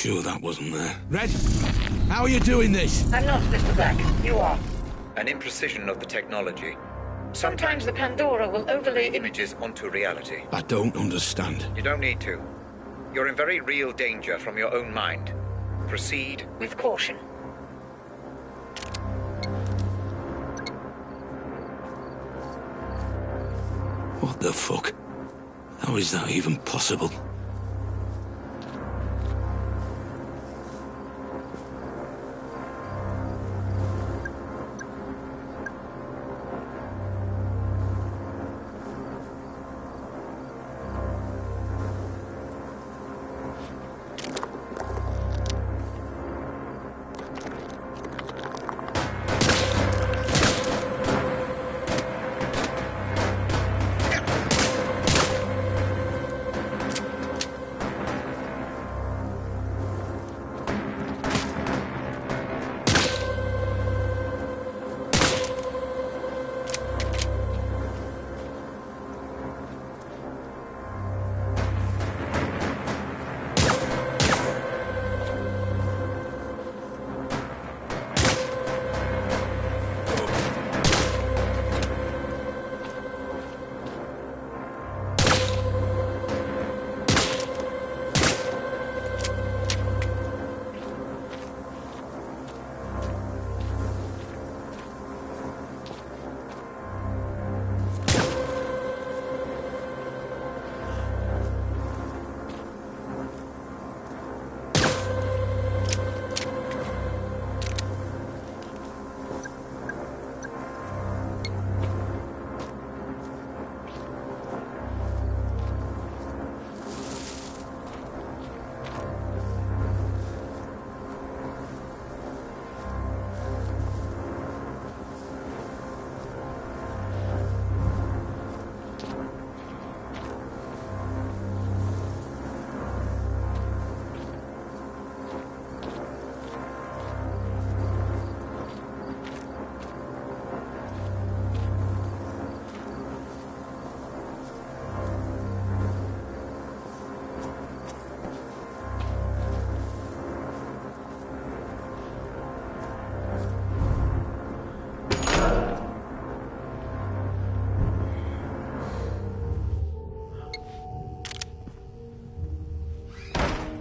sure that wasn't there. Red, how are you doing this? I'm not, Mr. Black. You are. An imprecision of the technology. Sometimes the Pandora will overlay images onto reality. I don't understand. You don't need to. You're in very real danger from your own mind. Proceed with caution. What the fuck? How is that even possible?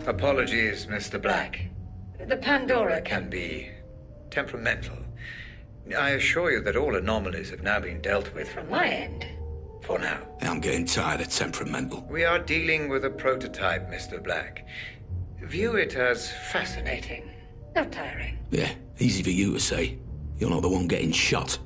Apologies, Mr. Black. The Pandora can be temperamental. I assure you that all anomalies have now been dealt with from my end. For now. I'm getting tired of temperamental. We are dealing with a prototype, Mr. Black. View it as fascinating, not tiring. Yeah, easy for you to say. You're not the one getting shot.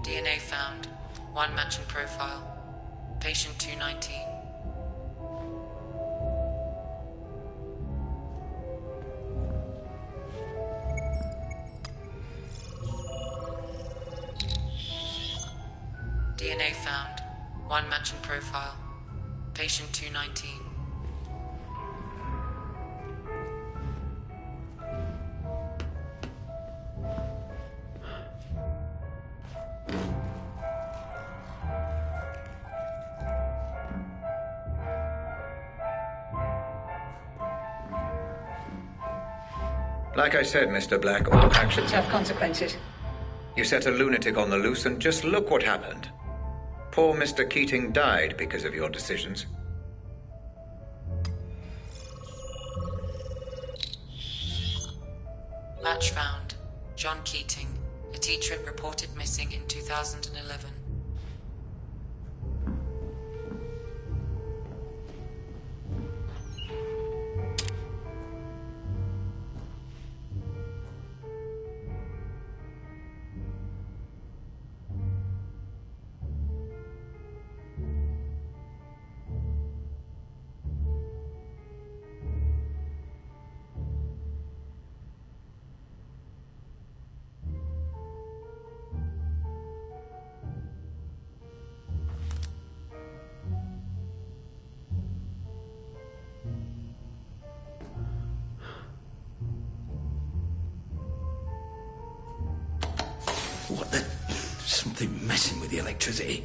DNA found. One matching profile. Patient 219. DNA found. One matching profile. Patient 219. Like I said, Mr. Black, all actions have consequences. You set a lunatic on the loose, and just look what happened. Poor Mr. Keating died because of your decisions. Match found. John Keating, a teacher reported missing in 2011. messing with the electricity.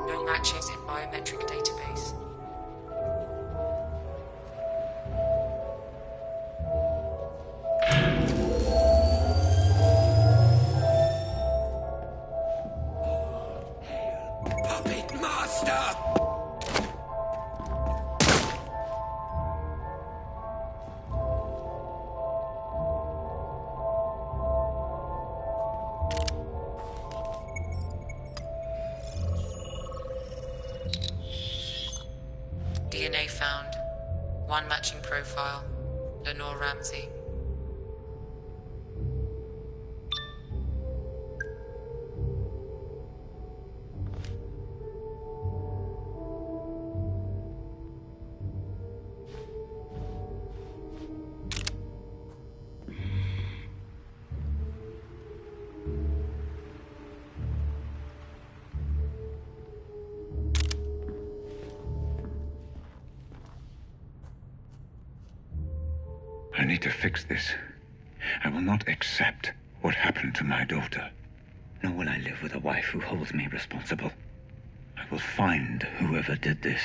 No matches in biometric database. Puppet Master! DNA found. One matching profile. Lenore Ramsey. I need to fix this. I will not accept what happened to my daughter. Nor will I live with a wife who holds me responsible. I will find whoever did this.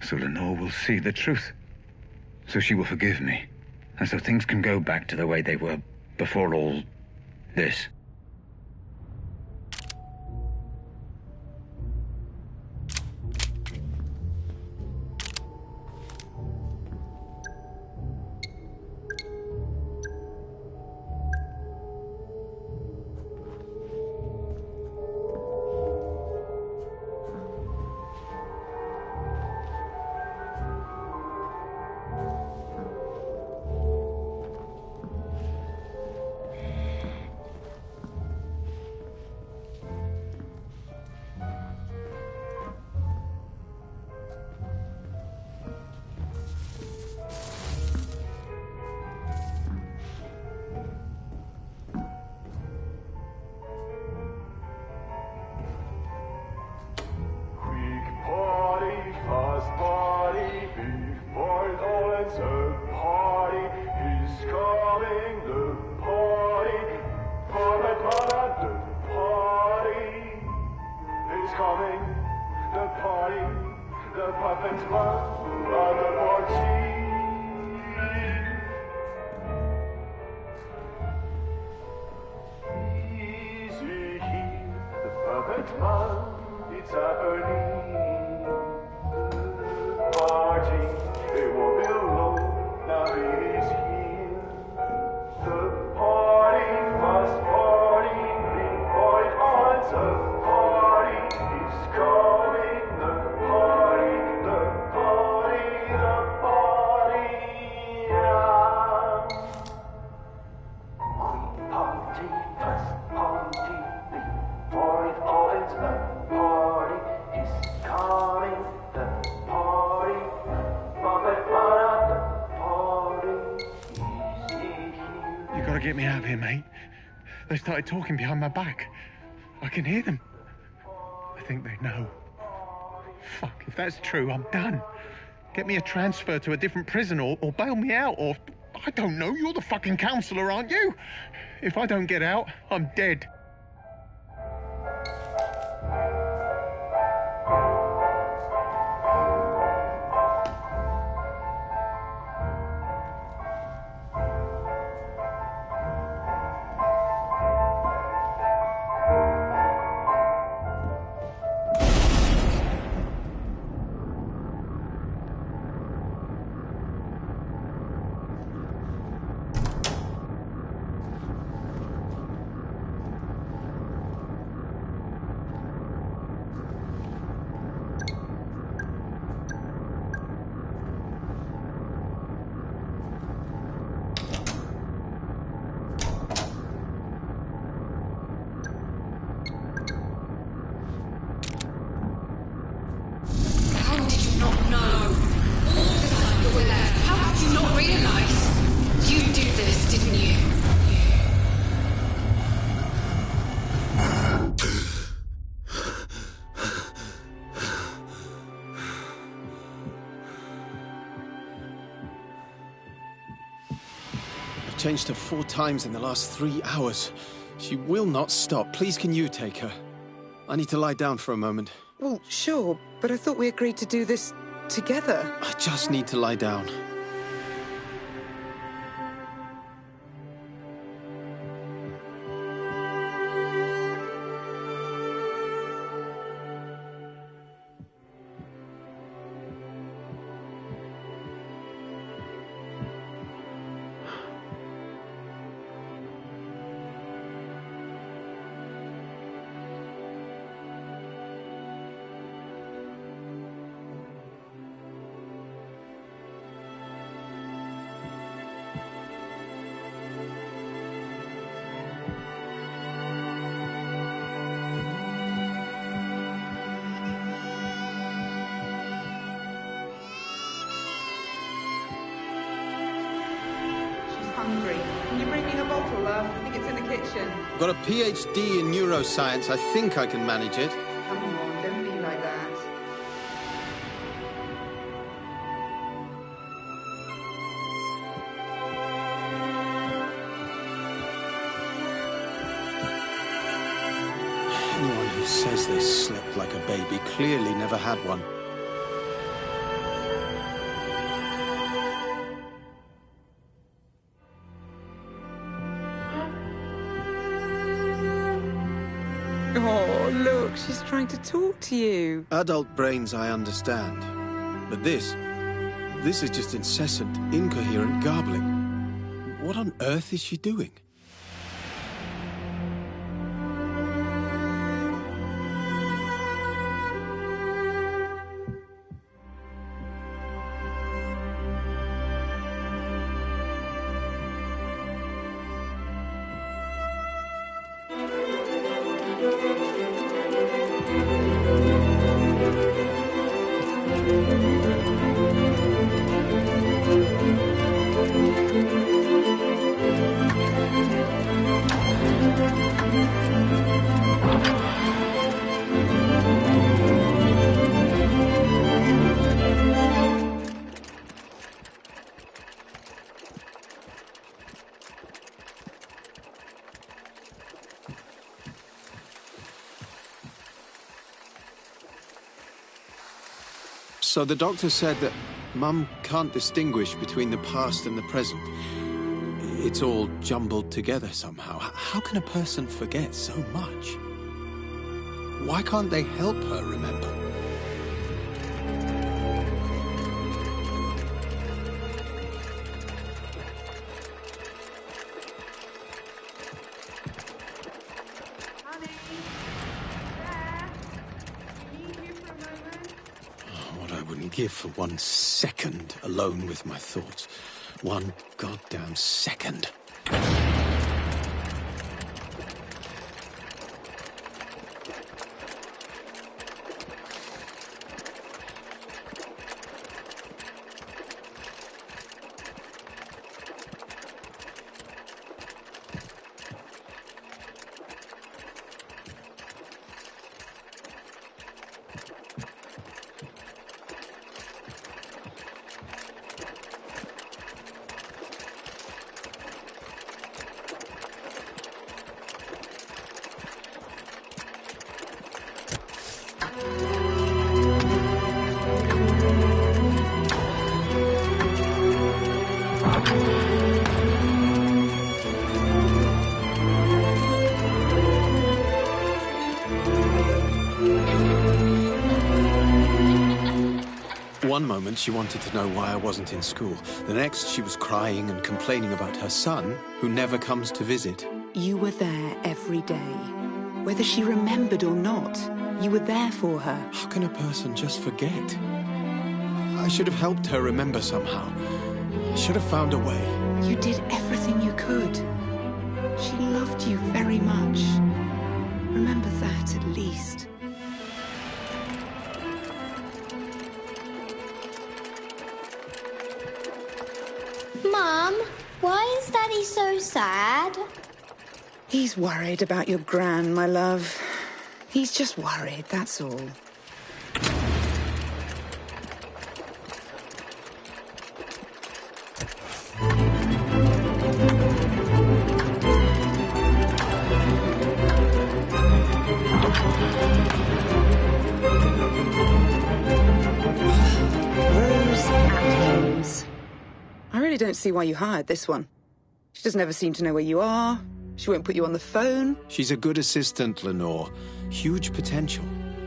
So Lenore will see the truth. So she will forgive me. And so things can go back to the way they were before all this. Get me out of here, mate. They started talking behind my back. I can hear them. I think they know. Fuck, if that's true, I'm done. Get me a transfer to a different prison or bail me out or... I don't know, you're the fucking counselor, aren't you? If I don't get out, I'm dead. Changed her 4 times in the last 3 hours. She will not stop. Please, can you take her? I need to lie down for a moment. Well, sure, but I thought we agreed to do this together. I just need to lie down. Hungry. Can you bring me her bottle, love? I think it's in the kitchen. Got a PhD in neuroscience. I think I can manage it. Come on, don't be like that. Anyone who says they slept like a baby clearly never had one. Oh, look, she's trying to talk to you. Adult brains, I understand. But this is just incessant, incoherent garbling. What on earth is she doing? So the doctor said that Mum can't distinguish between the past and the present. It's all jumbled together somehow. How can a person forget so much? Why can't they help her remember? Give for 1 second alone with my thoughts. 1 goddamn second. One moment she wanted to know why I wasn't in school. The next she was crying and complaining about her son, who never comes to visit. You were there every day. Whether she remembered or not, you were there for her. How can a person just forget? I should have helped her remember somehow. I should have found a way. You did everything you could. She loved you very much. Remember that at least. Mum, why is Daddy so sad? He's worried about your gran, my love. He's just worried, that's all. Rose Atkins. I really don't see why you hired this one. She doesn't ever seem to know where you are. She won't put you on the phone. She's a good assistant, Lenore. Huge potential.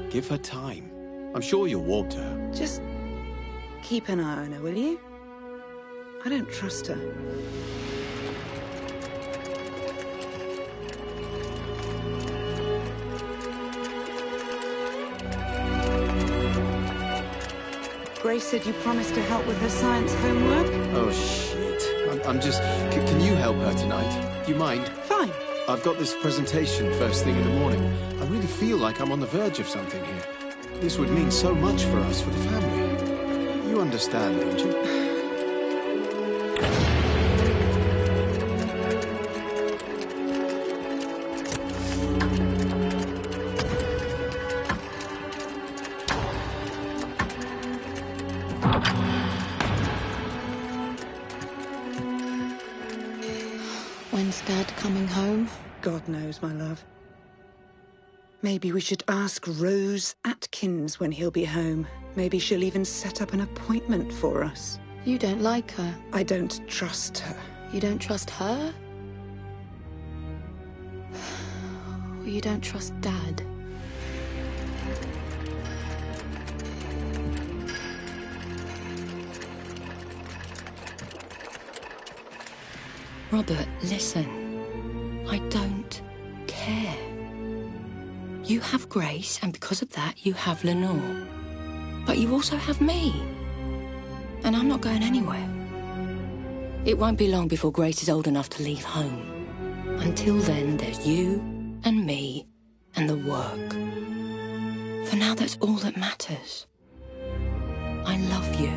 Give her time. I'm sure you'll warm to her. Just keep an eye on her, will you? I don't trust her. Grace said you promised to help with her science homework. Oh, shit. I'm just... Can you help her tonight? You mind? Fine. I've got this presentation first thing in the morning. I really feel like I'm on the verge of something here. This would mean so much for us, for the family. You understand, don't you? When's Dad coming home? God knows, my love. Maybe we should ask Rose Atkins when he'll be home. Maybe she'll even set up an appointment for us. You don't like her. I don't trust her. You don't trust her? Or you don't trust Dad? Robert, listen. I don't care. You have Grace, and because of that, you have Lenore. But you also have me. And I'm not going anywhere. It won't be long before Grace is old enough to leave home. Until then, there's you and me and the work. For now, that's all that matters. I love you.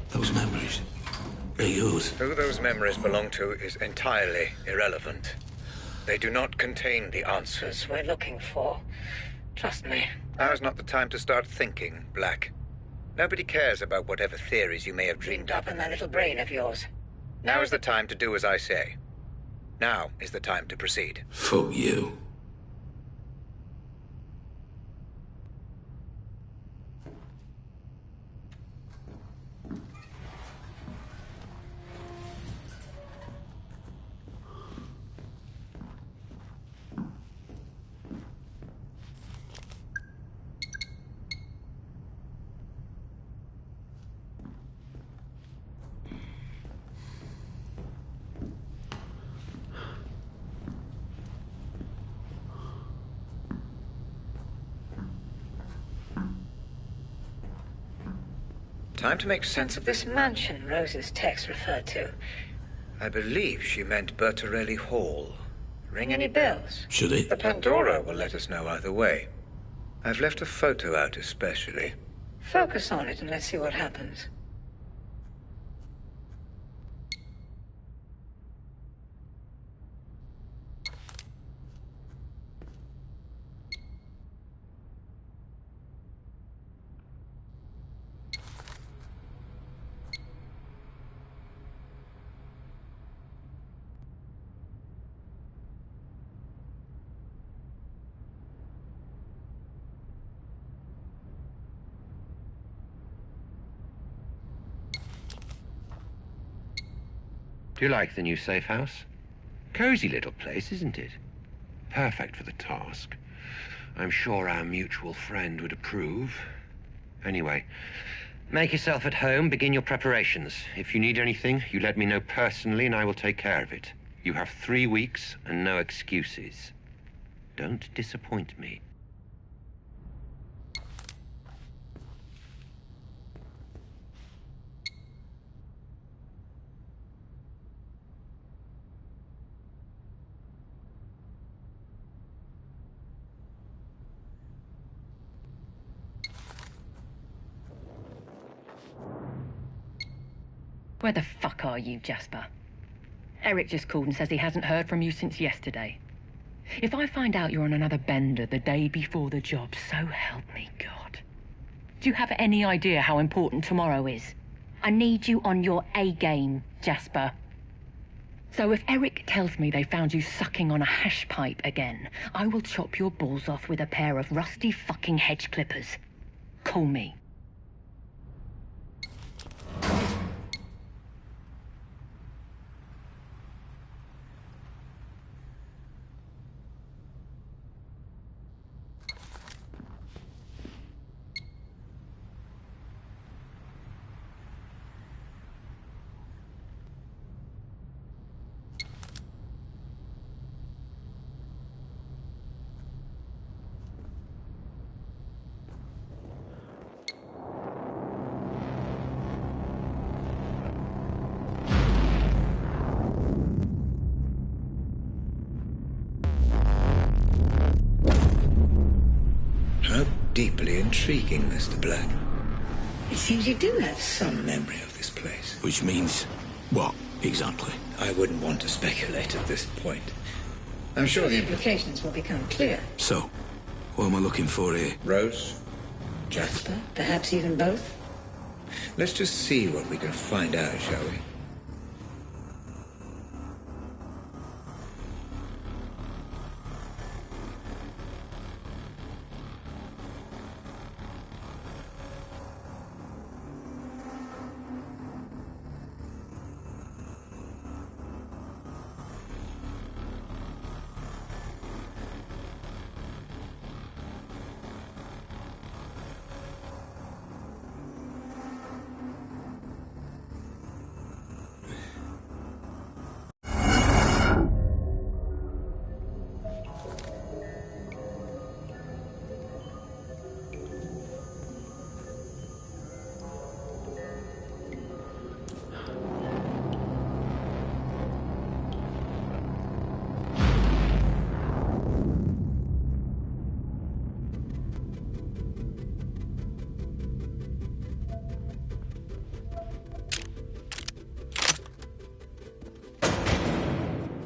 Those memories, they're yours. Who those memories belong to is entirely irrelevant. They do not contain the answers We're looking for. Trust me. Now's not the time to start thinking, Black. Nobody cares about whatever theories you may have dreamed up. Up in that little brain of yours. Now is the time to do as I say. Now is the time to proceed. Fuck you. Time to make sense of this. This mansion Rose's text referred to. I believe she meant Bertarelli Hall. Ring any bells? Should it? The Pandora will let us know either way. I've left a photo out especially. Focus on it and let's see what happens. Do you like the new safe house? Cozy little place, isn't it? Perfect for the task. I'm sure our mutual friend would approve. Anyway, make yourself at home, begin your preparations. If you need anything, you let me know personally and I will take care of it. You have 3 weeks and no excuses. Don't disappoint me. Where the fuck are you, Jasper? Eric just called and says he hasn't heard from you since yesterday. If I find out you're on another bender the day before the job, so help me God. Do you have any idea how important tomorrow is? I need you on your A-game, Jasper. So if Eric tells me they found you sucking on a hash pipe again, I will chop your balls off with a pair of rusty fucking hedge clippers. Call me. Deeply intriguing, Mr. Black. It seems you do have some memory of this place. Which means what, exactly? I wouldn't want to speculate at this point. I'm sure the implications will become clear. So, what am I looking for here? Rose? Jasper? Perhaps even both? Let's just see what we can find out, shall we?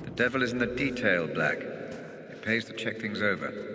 The devil is in the detail, Black. It pays to check things over.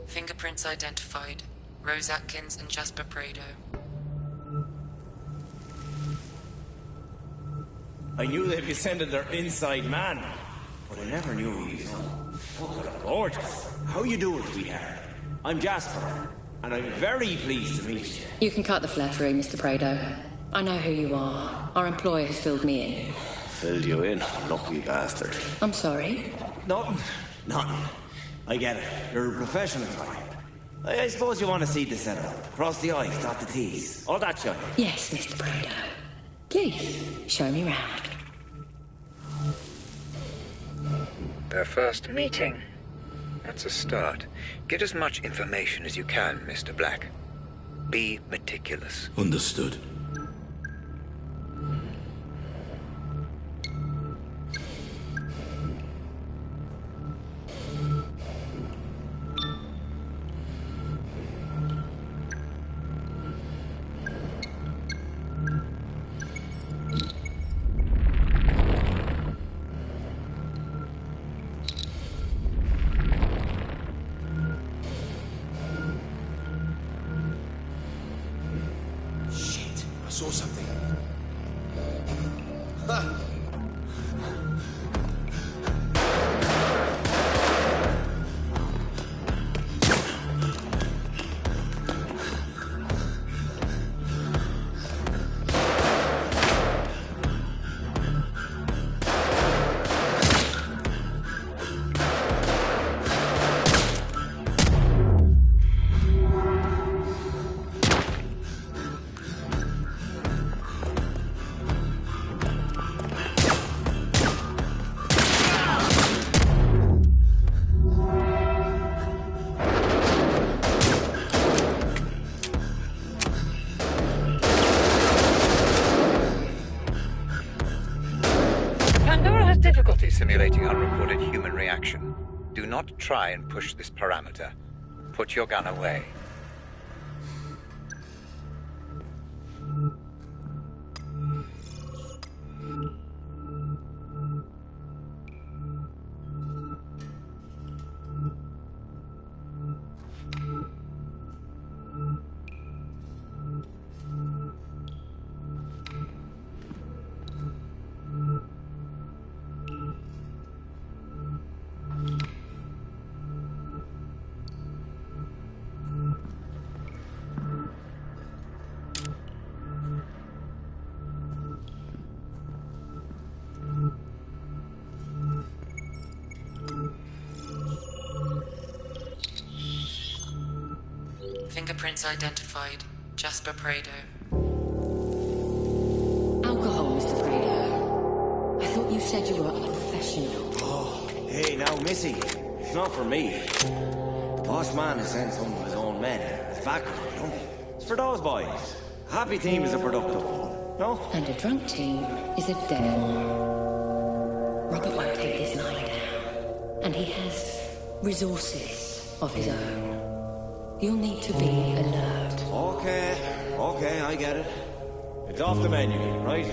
Fingerprints identified. Rose Atkins and Jasper Prado. I knew they'd be sending their inside man, but I never knew he was gorgeous. How you doing, sweetheart? I'm Jasper, and I'm very pleased to meet you. You can cut the flattery, Mr. Prado. I know who you are. Our employer has filled me in. Filled you in? Lucky bastard. I'm sorry. Nothing. I get it. You're a professional type. I suppose you want to see the setup. Cross the I's, dot the T's. All that shit. Yes, Mr. Prado. Please, show me round. Their first meeting. That's a start. Get as much information as you can, Mr. Black. Be meticulous. Understood. I saw something. Ah! Difficulty simulating unrecorded human reaction. Do not try and push this parameter. Put your gun away. Fingerprints identified. Jasper Prado. Alcohol, Mr. Prado. I thought you said you were a professional. Oh, hey, now, Missy. It's not for me. Boss man has sent some of his own men. It's back, you know. It's for those boys. A happy team is a productive one, no? And a drunk team is a dead one. Robert won't take this lying down. And he has resources of his own. You'll need to be alert. Okay, I get it. It's off the menu, right?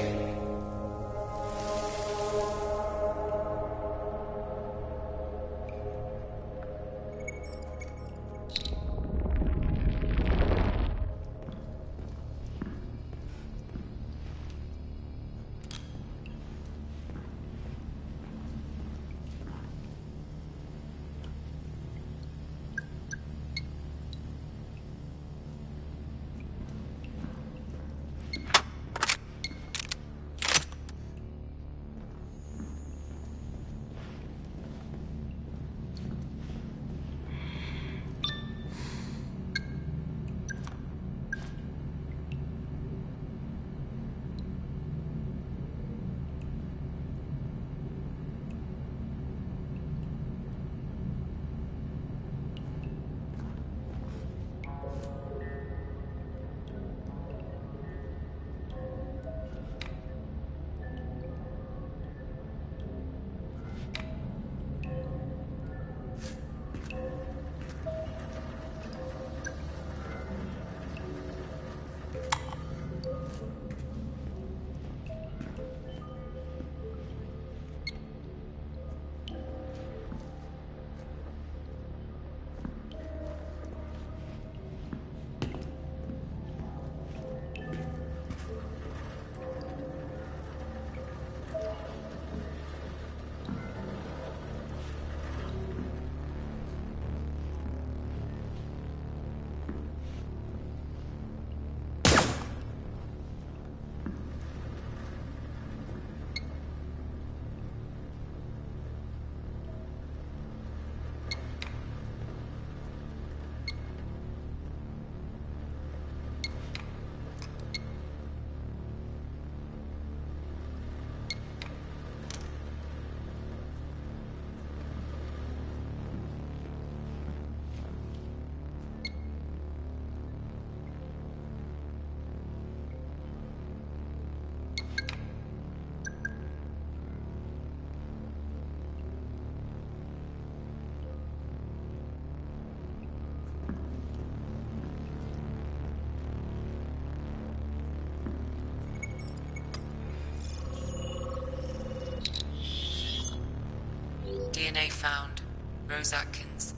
DNA found. Rose Atkins.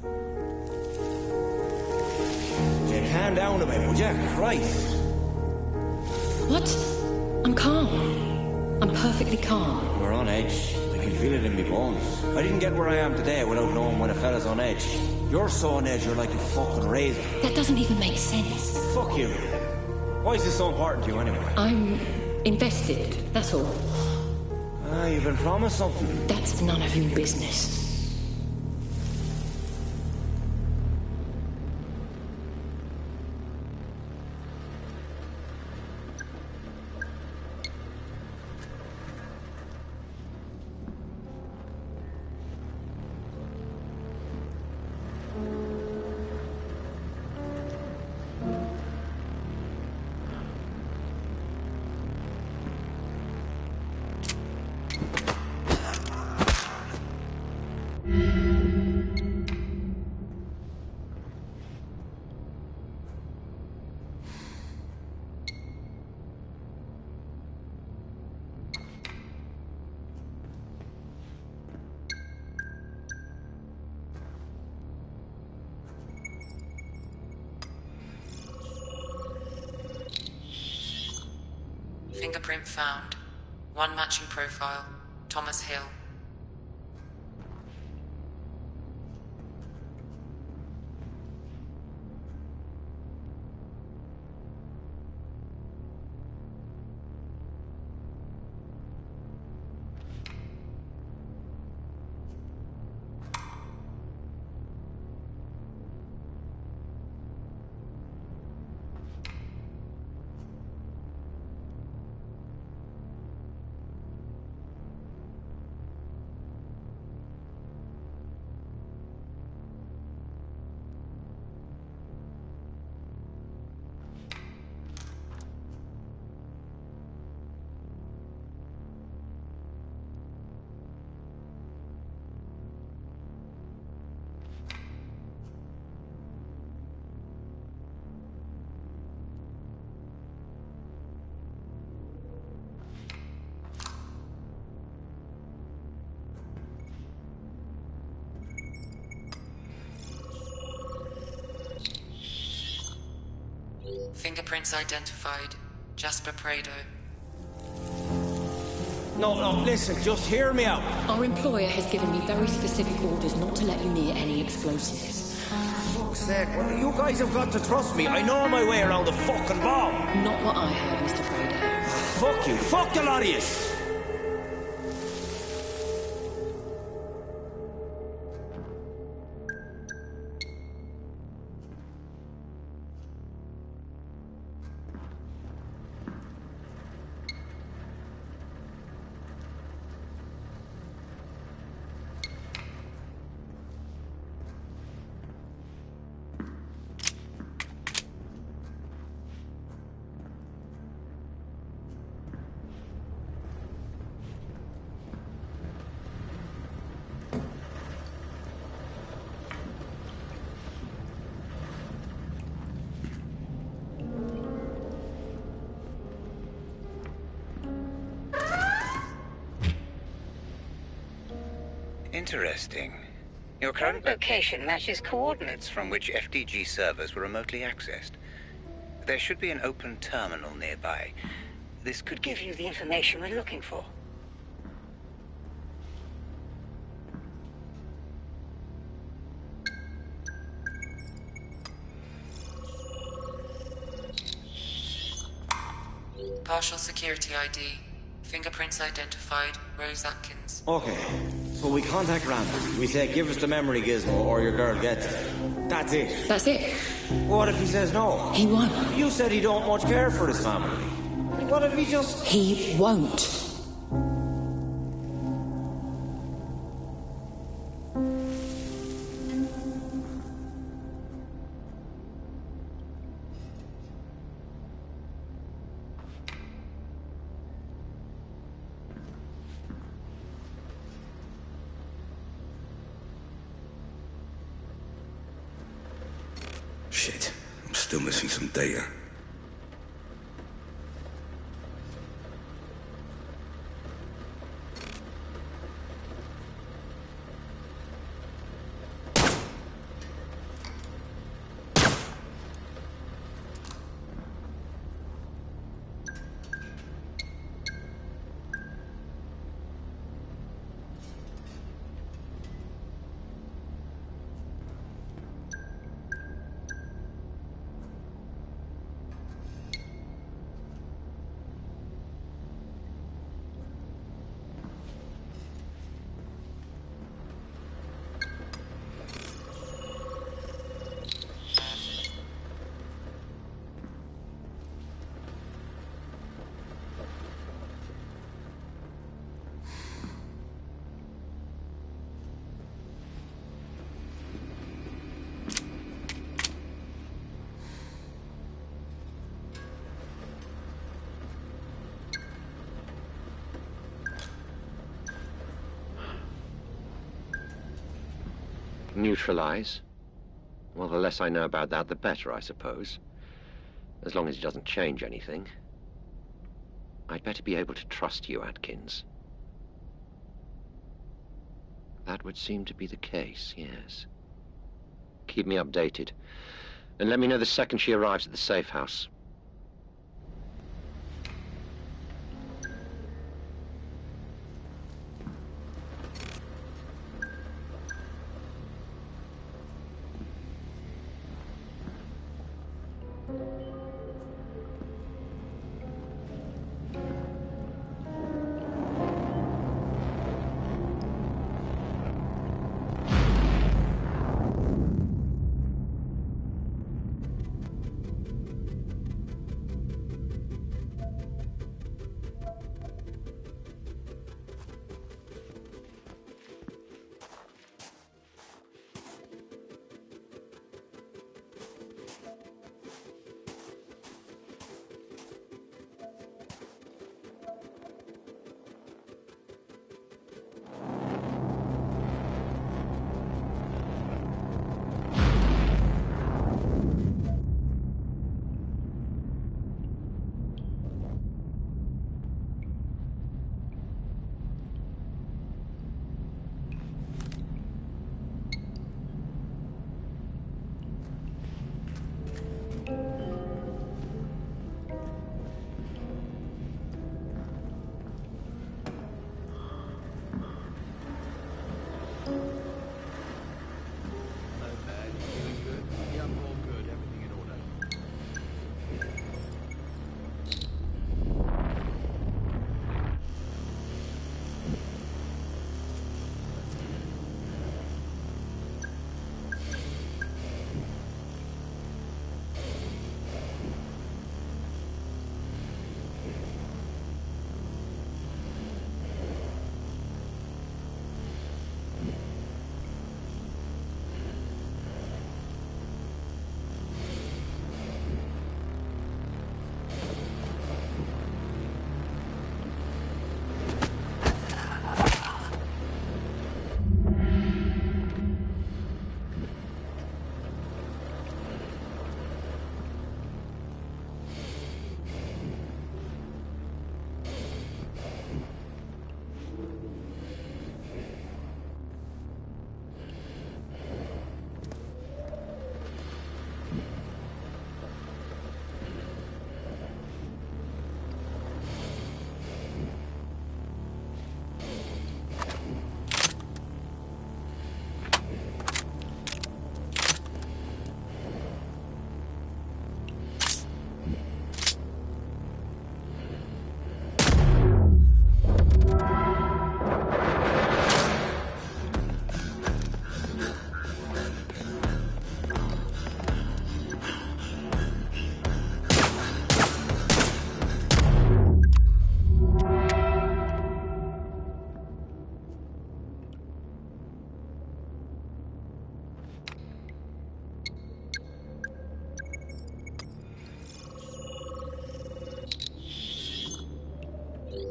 You calm down a bit, would you? Christ. What? I'm calm. I'm perfectly calm. You're on edge. I can feel it in my bones. I didn't get where I am today without knowing when a fella's on edge. You're so on edge, you're like a fucking razor. That doesn't even make sense. Fuck you. Why is this so important to you anyway? I'm invested, that's all. Ah, you've been promised something. That's none of your business. Fingerprint found. One matching profile. Thomas Hill. Fingerprints identified. Jasper Prado. No, listen, just hear me out. Our employer has given me very specific orders not to let you near any explosives. For fuck's sake, well, you guys have got to trust me. I know my way around the fucking bomb. Not what I heard, Mr. Prado. Fuck you. Fuck the lot of yous. Interesting. Your current location matches coordinates from which FDG servers were remotely accessed. There should be an open terminal nearby. This could give you the information we're looking for. Partial security ID. Fingerprints identified. Rose Atkins. Okay, so we contact Randall. We say, give us the memory gizmo or your girl gets it. That's it. That's it. What if he says no? He won't. You said he don't much care for his family. What if he just... He won't. Shit, I'm still missing some data. Neutralize? Well, the less I know about that, the better, I suppose. As long as it doesn't change anything. I'd better be able to trust you, Atkins. That would seem to be the case, yes. Keep me updated. And let me know the second she arrives at the safe house.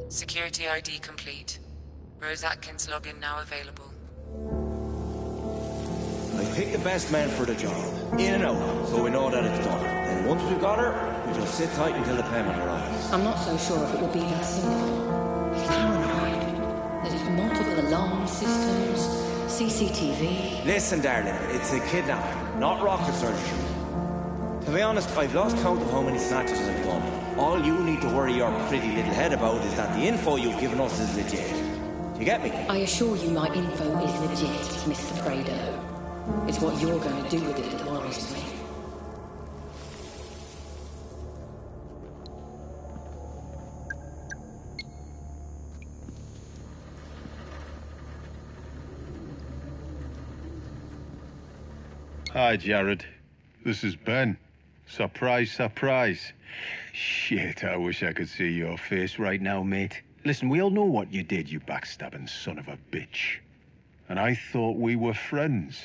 Security ID complete. Rose Atkins login now available. I picked the best man for the job. In and out, so we know that it's done. And once we've got her, we just sit tight until the payment arrives. I'm not so sure if it will be that simple. He's paranoid. There's multiple alarm systems, CCTV. Listen, darling, it's a kidnapping, not rocket surgery. To be honest, I've lost count of how many snatches I've done. All you need to worry your pretty little head about is that the info you've given us is legit. Do you get me? I assure you my info is legit, Mr. Prado. It's what you're going to do with it that worries me. Hi, Jared. This is Ben. Surprise, surprise. Shit, I wish I could see your face right now, mate. Listen, we all know what you did, you backstabbing son of a bitch. And I thought we were friends.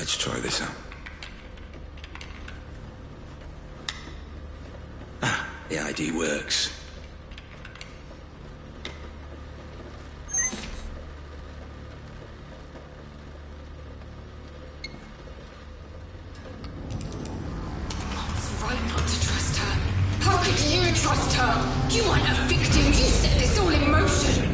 Let's try this out. Ah, the ID works. It's right not to trust her. How could you trust her? You aren't a victim. You set this all in motion.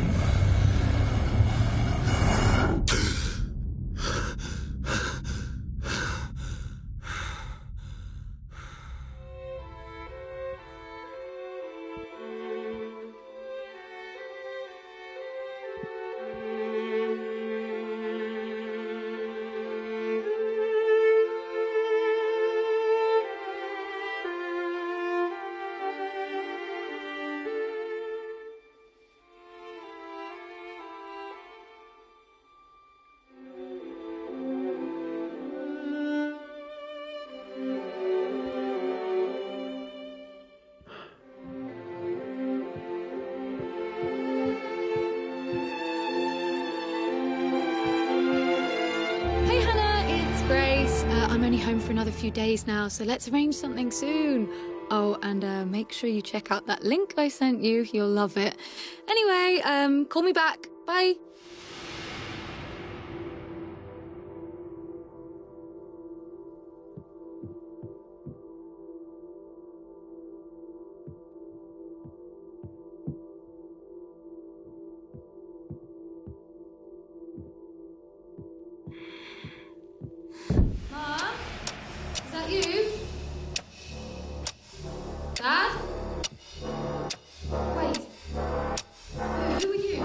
I'm only home for another few days now, so let's arrange something soon. Oh, and make sure you check out that link I sent you. You'll love it. Anyway, call me back. Bye. Mom? Is that you? Dad? Wait. Who are you?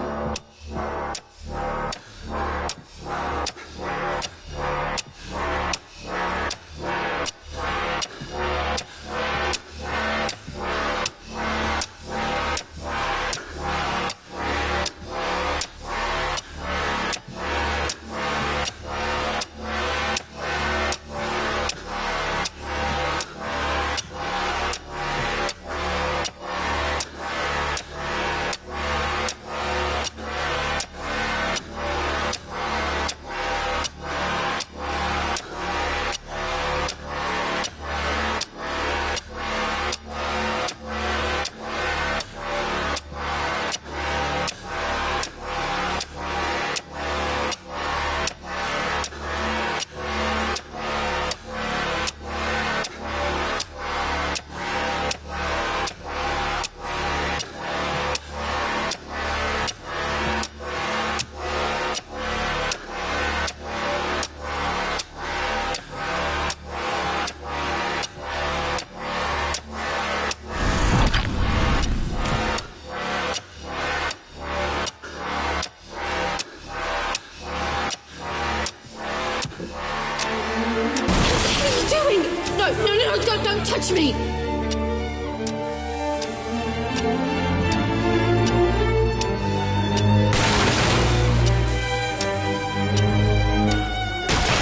No, don't touch me!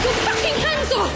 Your fucking hands off!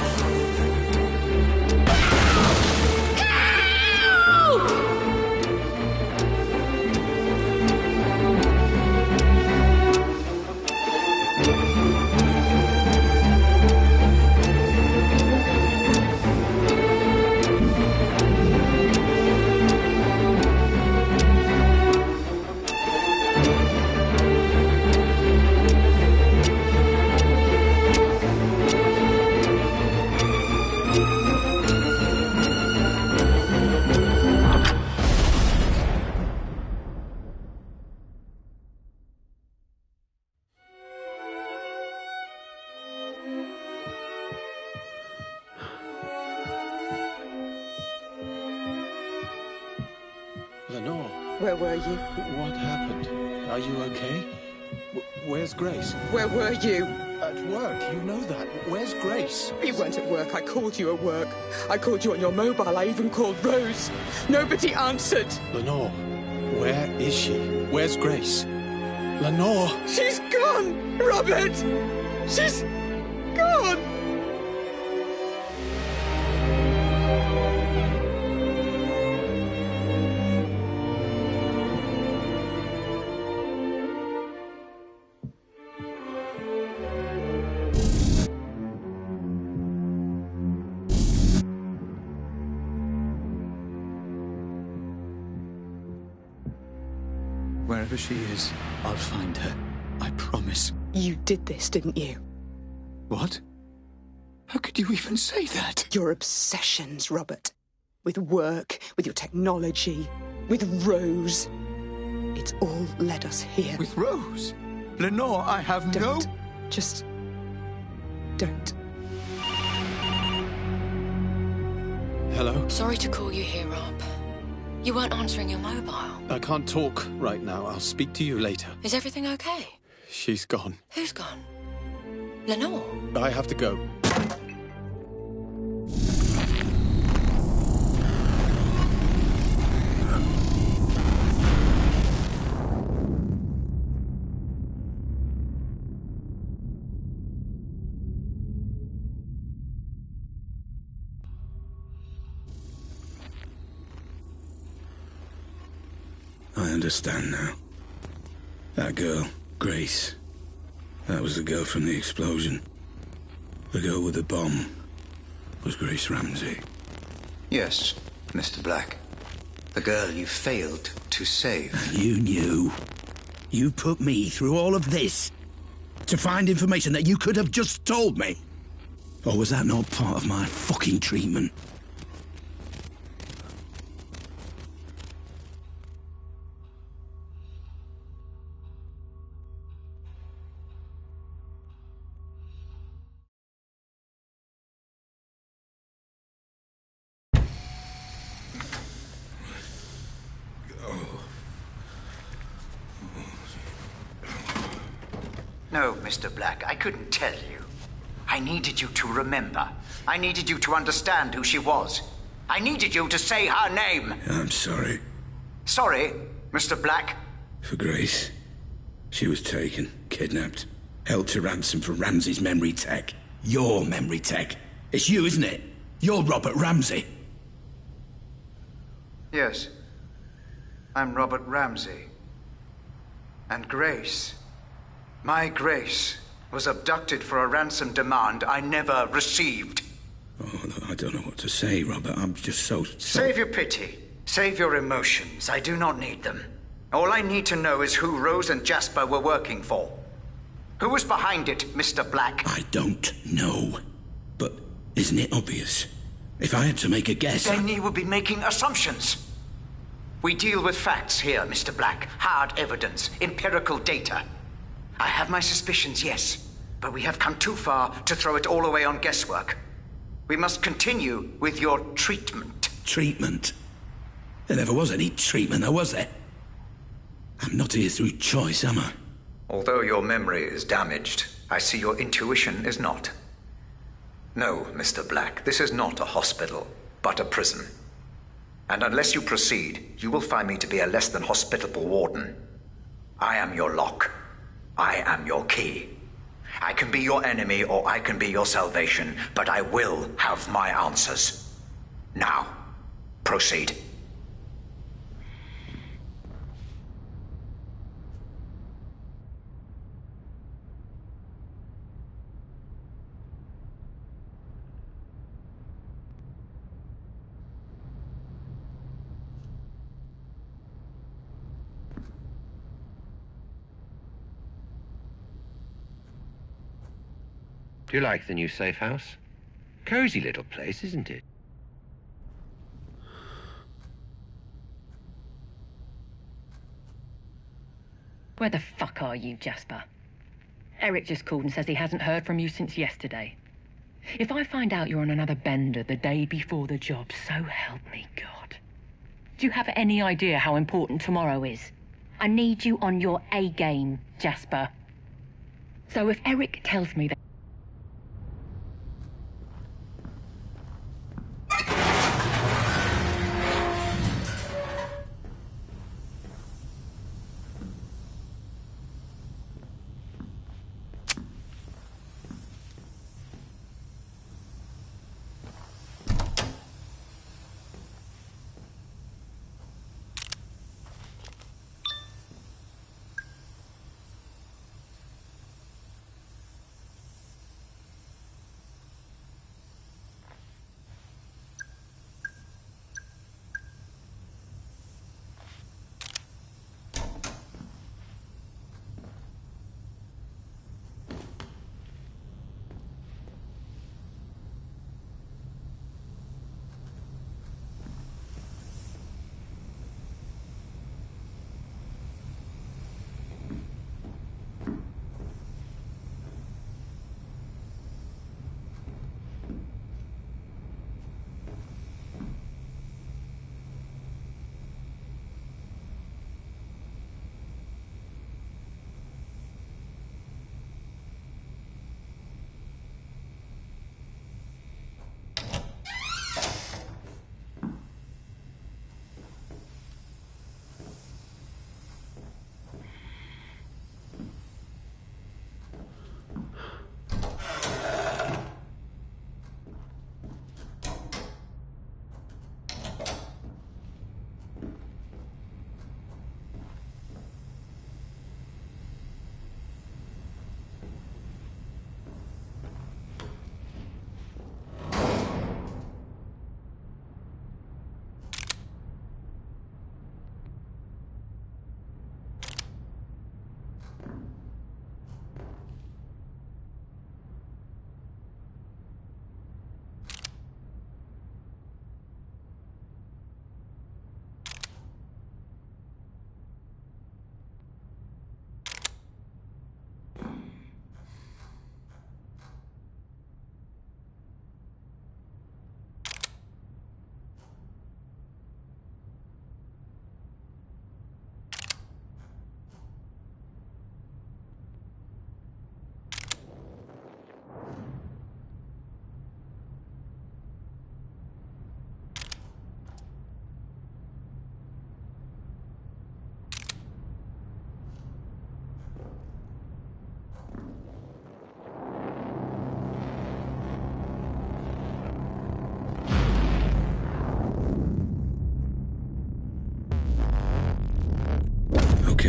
Lenore. Where were you? What happened? Are you okay? Where's Grace? Where were you? At work, you know that. Where's Grace? You weren't at work. I called you at work. I called you on your mobile. I even called Rose. Nobody answered. Lenore, where is she? Where's Grace? Lenore! She's gone! Robert! She's gone! Wherever she is, I'll find her. I promise. You did this, didn't you? What? How could you even say that? Your obsessions, Robert. With work, with your technology, with Rose. It's all led us here. With Rose? Lenore, I have Don't. Just... don't. Hello? Sorry to call you here, Rob. You weren't answering your mobile. I can't talk right now. I'll speak to you later. Is everything okay? She's gone. Who's gone? Lenore? I have to go. I understand now. That girl, Grace. That was the girl from the explosion. The girl with the bomb was Grace Ramsey. Yes, Mr. Black. The girl you failed to save. You knew. You put me through all of this to find information that you could have just told me. Or was that not part of my fucking treatment? No, Mr. Black, I couldn't tell you. I needed you to remember. I needed you to understand who she was. I needed you to say her name. I'm sorry. Sorry, Mr. Black? For Grace. She was taken, kidnapped, held to ransom for Ramsey's memory tech. Your memory tech. It's you, isn't it? You're Robert Ramsey. Yes. I'm Robert Ramsey. And Grace, my Grace, was abducted for a ransom demand I never received. Oh, I don't know what to say, Robert. I'm just so... Save your pity. Save your emotions. I do not need them. All I need to know is who Rose and Jasper were working for. Who was behind it, Mr. Black? I don't know. But isn't it obvious? If I had to make a guess... Then you would be making assumptions. We deal with facts here, Mr. Black. Hard evidence, empirical data. I have my suspicions, yes. But we have come too far to throw it all away on guesswork. We must continue with your treatment. Treatment? There never was any treatment, though, was there? I'm not here through choice, am I? Although your memory is damaged, I see your intuition is not. No, Mr. Black, this is not a hospital, but a prison. And unless you proceed, you will find me to be a less than hospitable warden. I am your lock. I am your key. I can be your enemy or I can be your salvation, but I will have my answers. Now, proceed. Do you like the new safe house? Cozy little place, isn't it? Where the fuck are you, Jasper? Eric just called and says he hasn't heard from you since yesterday. If I find out you're on another bender the day before the job, so help me God. Do you have any idea how important tomorrow is? I need you on your A game, Jasper. So if Eric tells me that...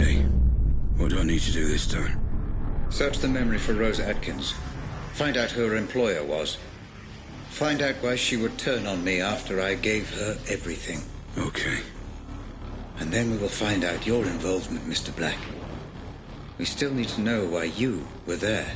Okay. What do I need to do this time? Search the memory for Rose Atkins. Find out who her employer was. Find out why she would turn on me after I gave her everything. Okay. And then we will find out your involvement, Mr. Black. We still need to know why you were there.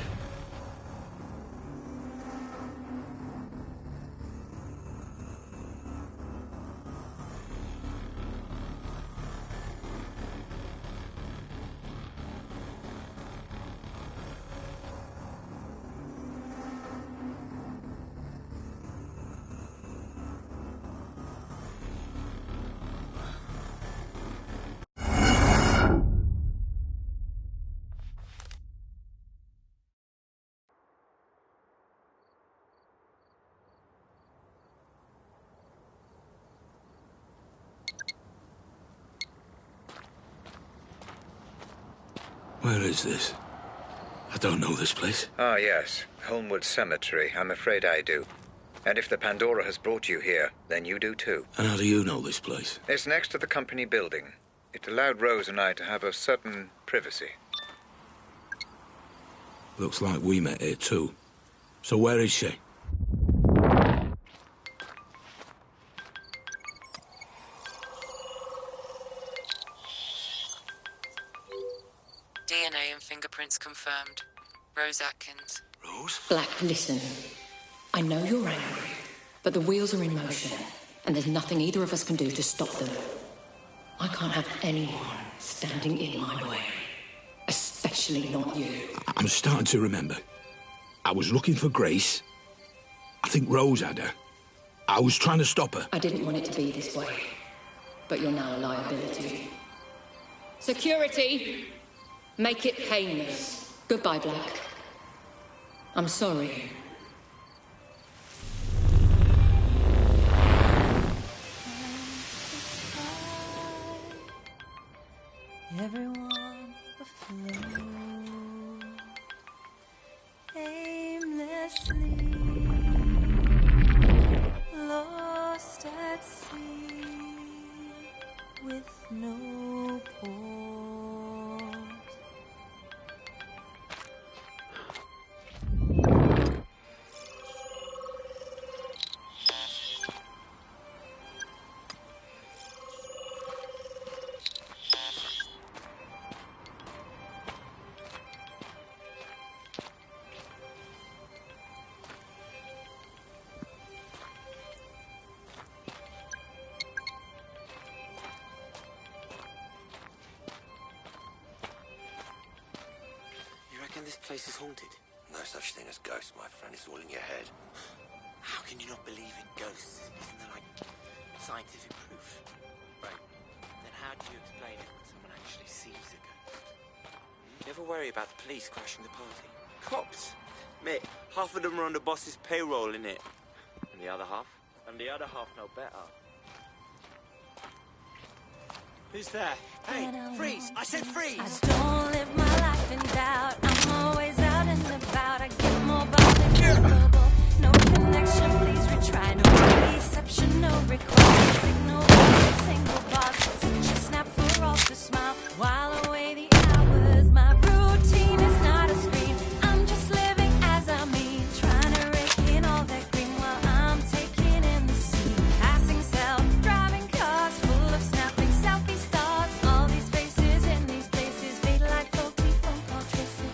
Where is this? I don't know this place. Ah, yes. Holmwood Cemetery. I'm afraid I do. And if the Pandora has brought you here, then you do too. And how do you know this place? It's next to the company building. It allowed Rose and I to have a certain privacy. Looks like we met here too. So where is she? DNA and fingerprints confirmed. Rose Atkins. Rose? Black, listen. I know you're angry, but the wheels are in motion, and there's nothing either of us can do to stop them. I can't have anyone standing in my way. Especially not you. I'm starting to remember. I was looking for Grace. I think Rose had her. I was trying to stop her. I didn't want it to be this way, but you're now a liability. Security! Make it painless. Goodbye, Black. I'm sorry. Everyone afloat, aimlessly lost at sea with no port. This place is haunted. No such thing as ghosts, my friend. It's all in your head. How can you not believe in ghosts? Isn't there, like, scientific proof? Right. Then how do you explain it when someone actually sees a ghost? You ever worry about the police crashing the party? Cops? Mate, half of them are on the boss's payroll, innit? And the other half? And the other half know better. Who's there? Hey, freeze! I said freeze! I don't live my life in doubt. I'm always out and about. I get more by than capable. No connection, please retry. No reception, no request. Signal, single boss. Such a snap for all to smile. While away the hours, my routine is not a screen. I'm just living as I mean. Trying to rake in all that green while I'm taking in the scene. Passing self, driving cars full of snapping selfie stars. All these faces in these places fade like faulty phone call traces.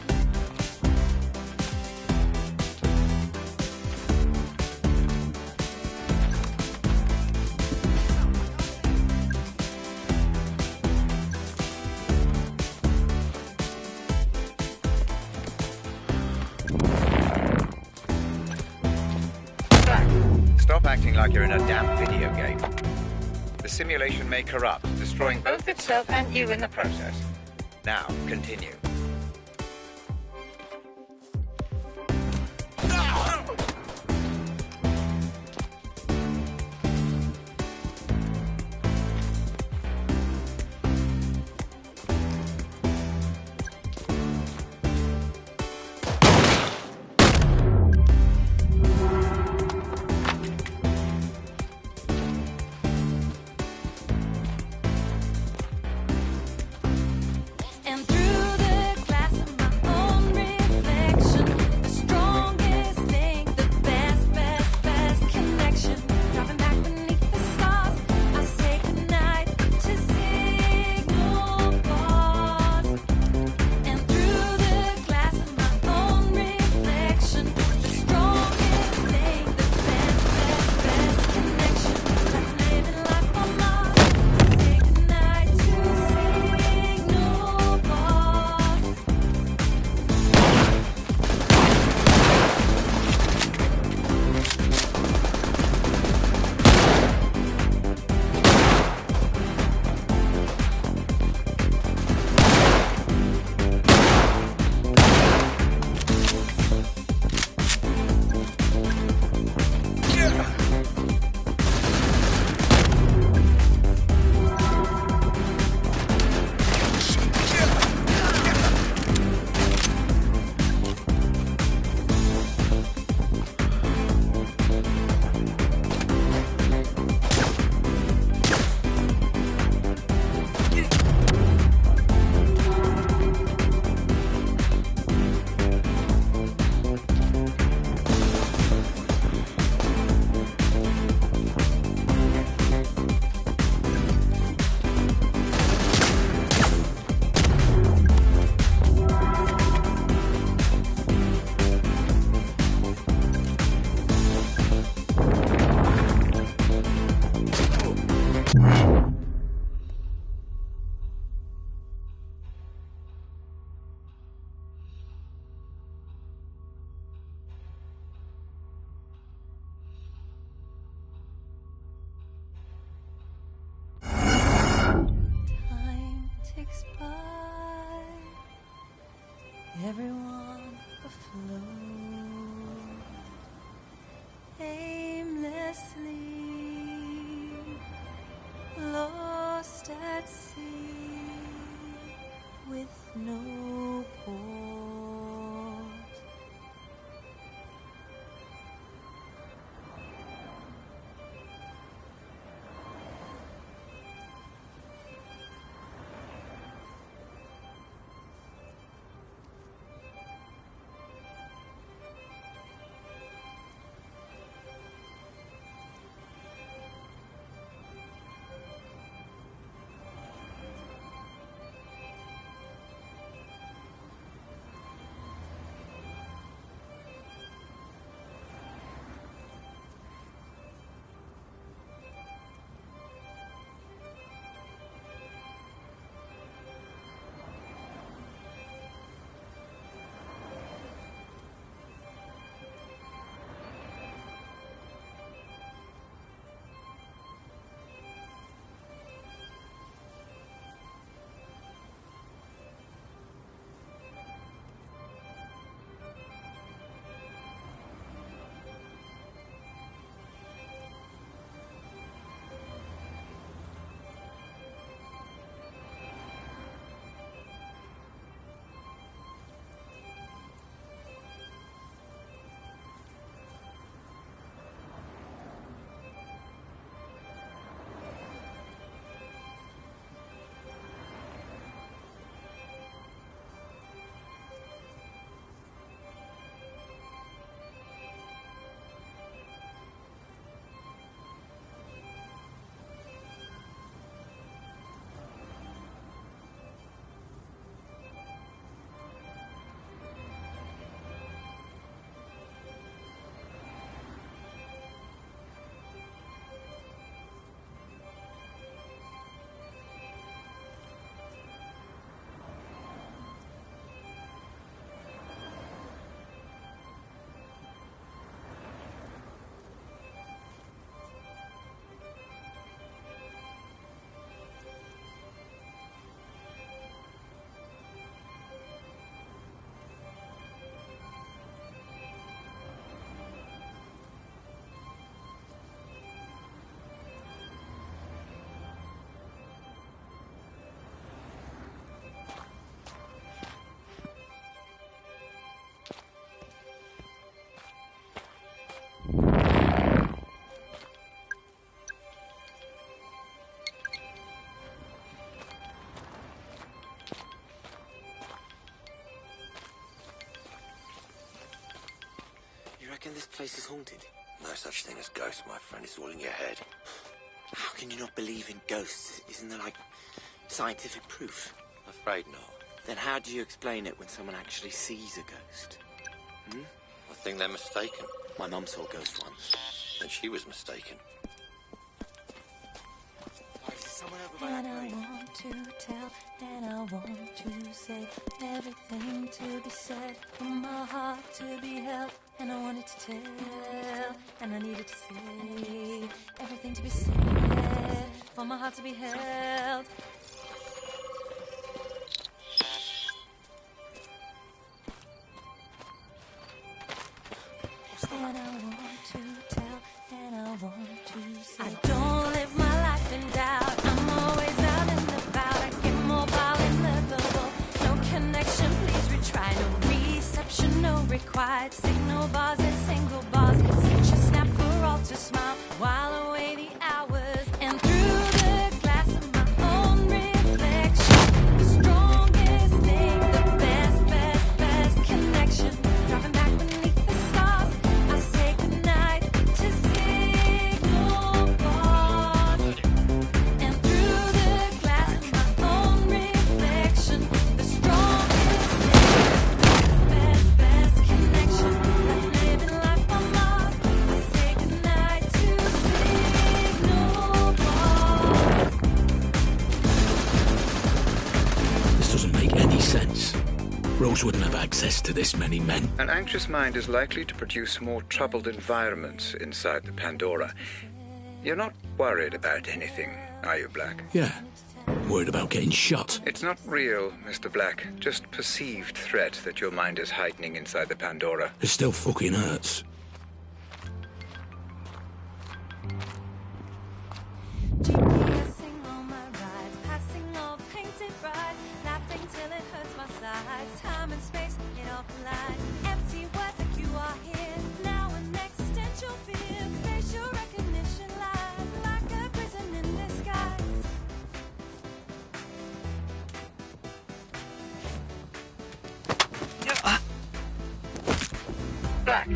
Stop acting like you're in a damn video game. The simulation may corrupt, destroying both itself and you in the process. Now, continue. everyone afloat, aimlessly lost at sea with no port. You reckon this place is haunted? No such thing as ghosts, my friend. It's all in your head. How can you not believe in ghosts? Isn't there, like, scientific proof? Afraid not. Then how do you explain it when someone actually sees a ghost? Hmm? I think they're mistaken. My mum saw a ghost once. And she was mistaken. And I want to tell, and I want to say everything to be said, for my heart to be held, and I wanted to tell, and I needed to say everything to be said, for my heart to be held. And I want to tell, and I want to say I don't live my life in doubt. I'm always out and about. I get mobile in the bubble. No connection, please retry. No reception, no required. Signal bars and single bars. Such a snap for all to smile while away the hours. And through the glass of my own reflection, the strongest thing, the best connection. Driving back beneath the stars. I say goodnight to signal bars. And through the glass of my own reflection, the strongest thing, best connection. Like living life on Mars. I say goodnight to signal bars. This doesn't make any sense. Rose wouldn't have access to this many men. An anxious mind is likely to produce more troubled environments inside the Pandora. You're not worried about anything, are you, Black? Yeah. Worried about getting shot? It's not real, Mr. Black. Just perceived threat that your mind is heightening inside the Pandora. It still fucking hurts. GPSing all my rides, passing all painted rides, laughing till it hurts my sides. Time and space, it all collides. Empty words like you are here. Now an existential fear. Facial recognition lies like a prison in disguise. Black,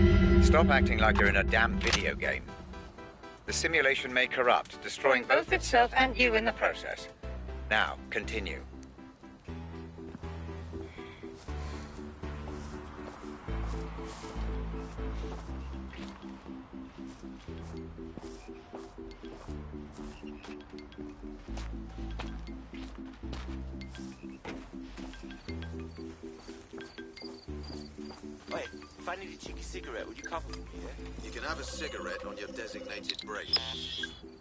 stop acting like you're in a damn video game. The simulation may corrupt, destroying both itself and you in the process. Now, continue. Wait, if I need a cheeky cigarette, would you cover for me, yeah? You can have a cigarette on your designated break.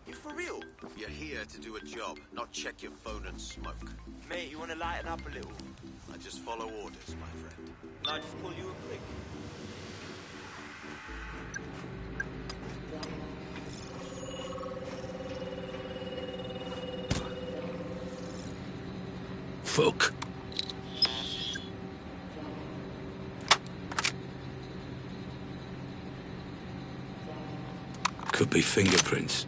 You for real? You're here to do a job, not check your phone and smoke. Mate, you want to lighten up a little? I just follow orders, my friend. And I just call you a prick. Fuck. Could be fingerprints.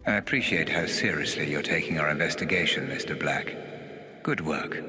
I appreciate how seriously you're taking our investigation, Mr. Black. Good work.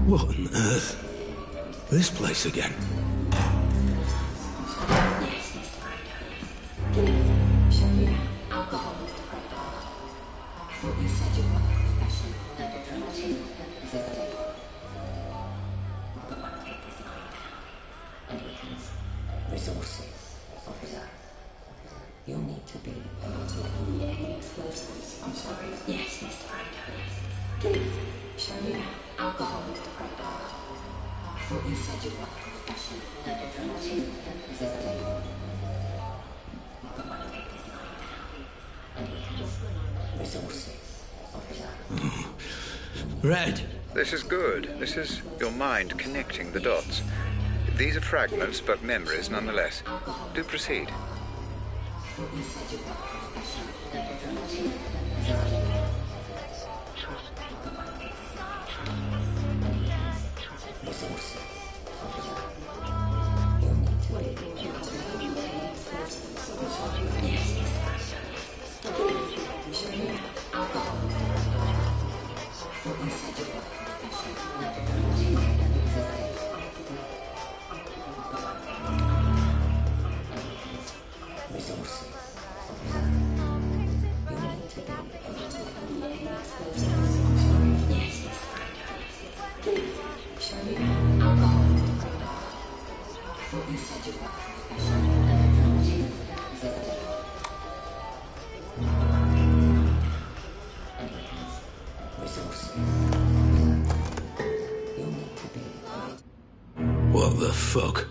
What on earth? This place again? Alcohol, Mr. Crowder. I thought you said you were a professional and a drug team. Red. This is good. This is your mind connecting the dots. These are fragments, but memories nonetheless. Do proceed. What the fuck?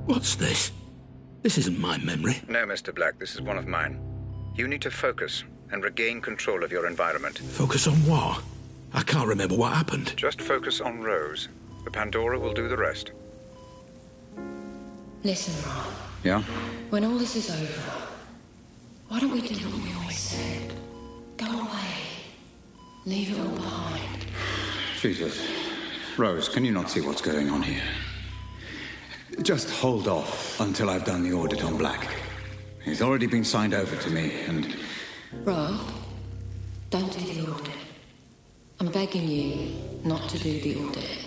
What's this? This isn't my memory. No, Mr. Black, this is one of mine. You need to focus and regain control of your environment. Focus on what? I can't remember what happened. Just focus on Rose. The Pandora will do the rest. Listen, Ron. Yeah? When all this is over, why don't we do what we always said? Go away. Leave it all behind. Jesus. Rose, can you not see what's going on here? Just hold off until I've done the audit on Black. He's already been signed over to me, and... Ron, don't do the audit. I'm begging you not to do the audit.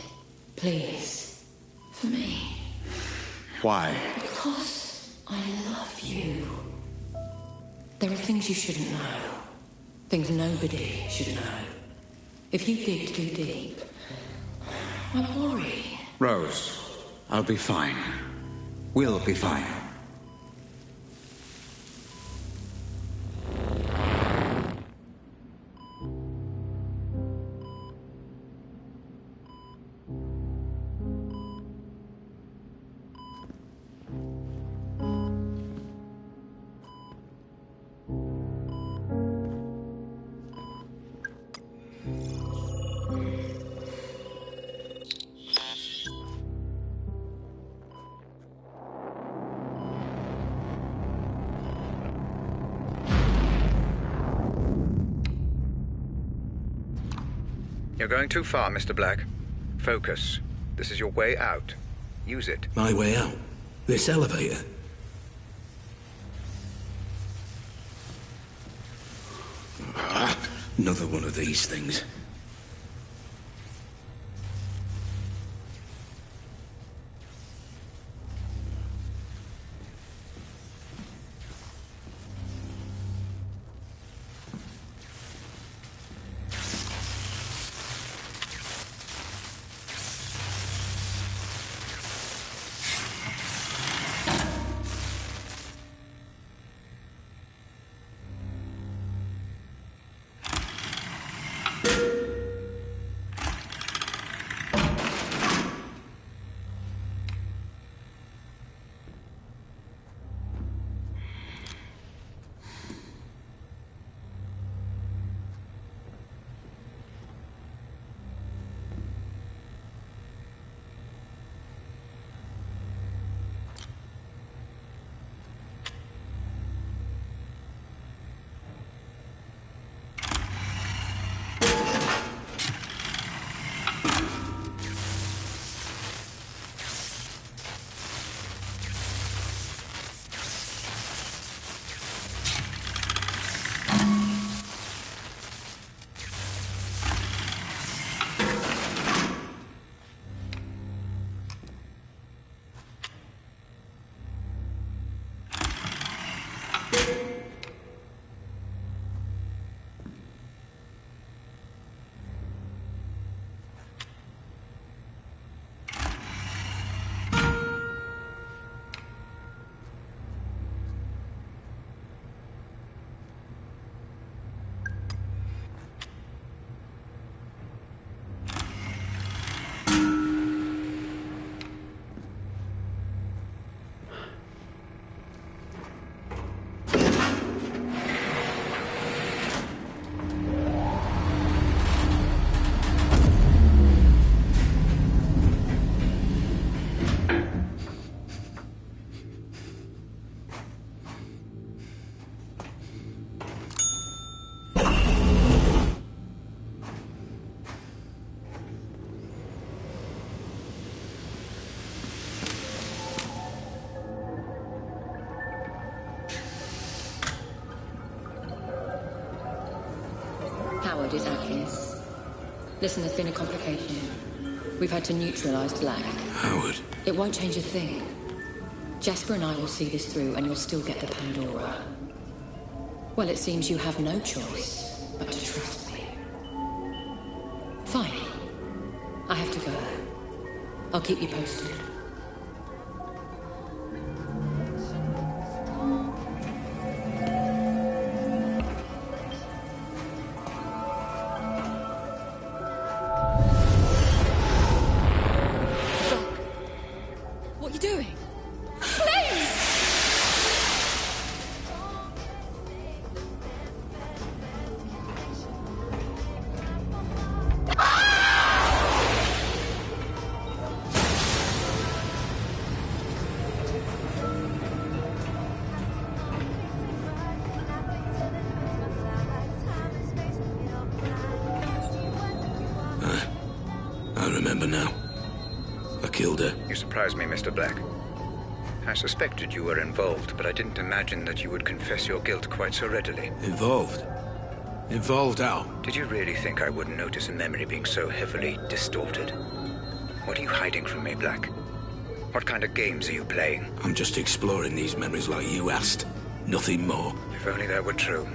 Please. For me. Why? Because I love you. There are things you shouldn't know. Things nobody should know. If you dig too deep, I worry. Rose, I'll be fine. We'll be fine. You're going too far, Mr. Black. Focus. This is your way out. Use it. My way out? This elevator? Another one of these things. Howard is Atkins. Listen, there's been a complication. We've had to neutralize Black. Howard? It won't change a thing. Jasper and I will see this through, and you'll still get the Pandora. Well, it seems you have no choice but to trust me. Fine. I have to go. I'll keep you posted. What are you doing? Please! I remember now. I killed her. You surprised me, Mr. Black. I suspected you were involved, but I didn't imagine that you would confess your guilt quite so readily. Involved? Involved how? Did you really think I wouldn't notice a memory being so heavily distorted? What are you hiding from me, Black? What kind of games are you playing? I'm just exploring these memories like you asked. Nothing more. If only that were true,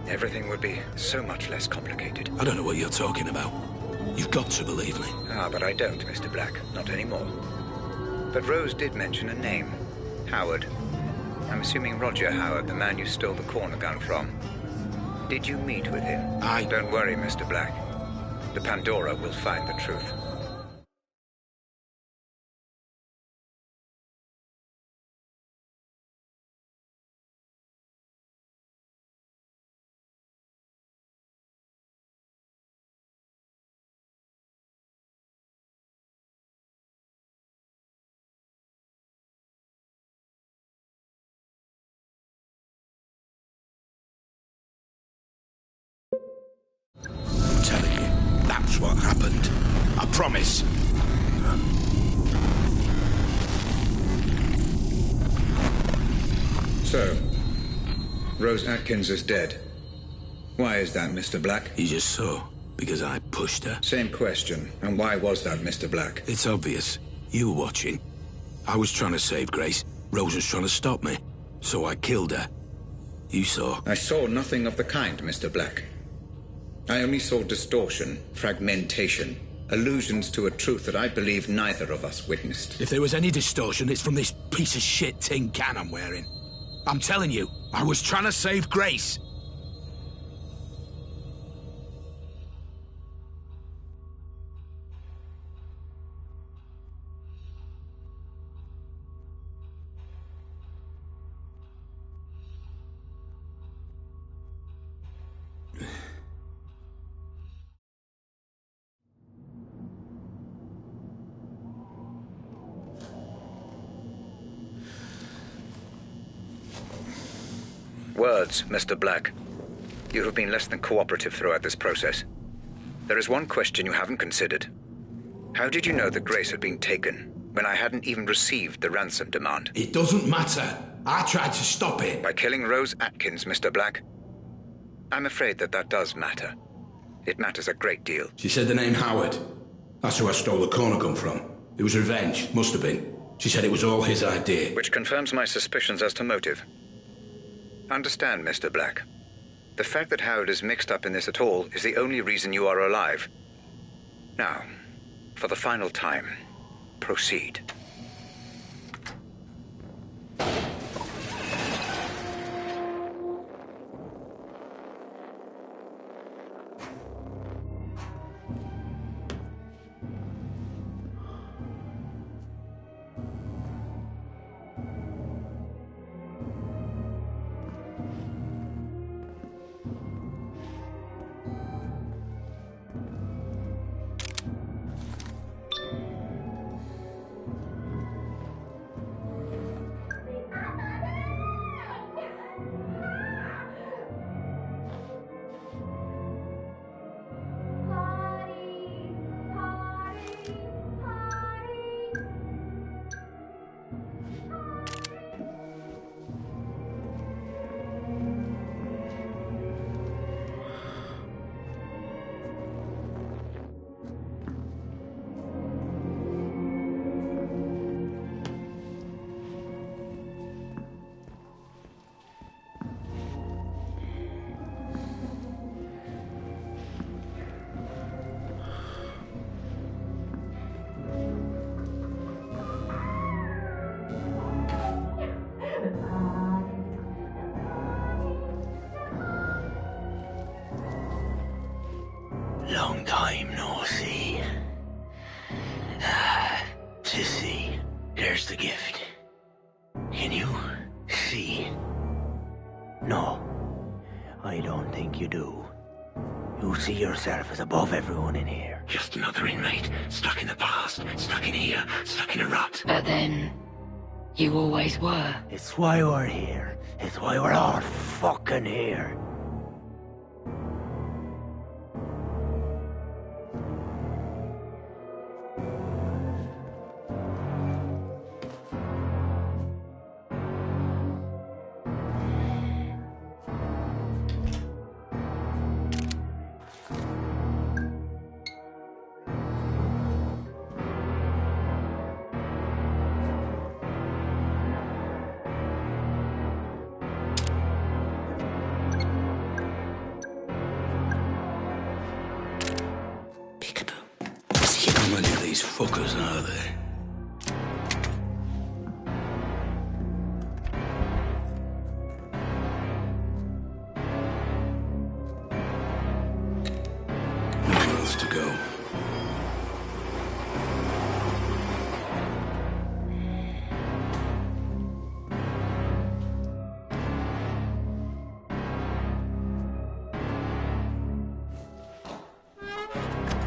everything would be so much less complicated. I don't know what you're talking about. You've got to believe me. Ah, but I don't, Mr. Black. Not anymore. But Rose did mention a name. Howard. I'm assuming Roger Howard, the man you stole the corner gun from. Did you meet with him? Don't worry, Mr. Black. The Pandora will find the truth. I'm telling you, that's what happened. I promise. So, Rose Atkins is dead. Why is that, Mr. Black? You just saw, because I pushed her. Same question. And why was that, Mr. Black? It's obvious. You were watching. I was trying to save Grace. Rose was trying to stop me. So I killed her. You saw. I saw nothing of the kind, Mr. Black. I only saw distortion, fragmentation, allusions to a truth that I believe neither of us witnessed. If there was any distortion, it's from this piece of shit tin can I'm wearing. I'm telling you, I was trying to save Grace. Words, Mr. Black. You have been less than cooperative throughout this process. There is one question you haven't considered. How did you know that Grace had been taken when I hadn't even received the ransom demand? It doesn't matter. I tried to stop it. By killing Rose Atkins, Mr. Black? I'm afraid that does matter. It matters a great deal. She said the name Howard. That's who I stole the corner gun from. It was revenge. Must have been. She said it was all his idea. Which confirms my suspicions as to motive. Understand, Mr. Black. The fact that Howard is mixed up in this at all is the only reason you are alive. Now, for the final time, proceed. Long time no see. Sissy, there's the gift. Can you see? No, I don't think you do. You see yourself as above everyone in here. Just another inmate, stuck in the past, stuck in here, stuck in a rut. But then, you always were. It's why we're here. It's why we're all fucking here. How many of these fuckers are there? Nowhere else to go.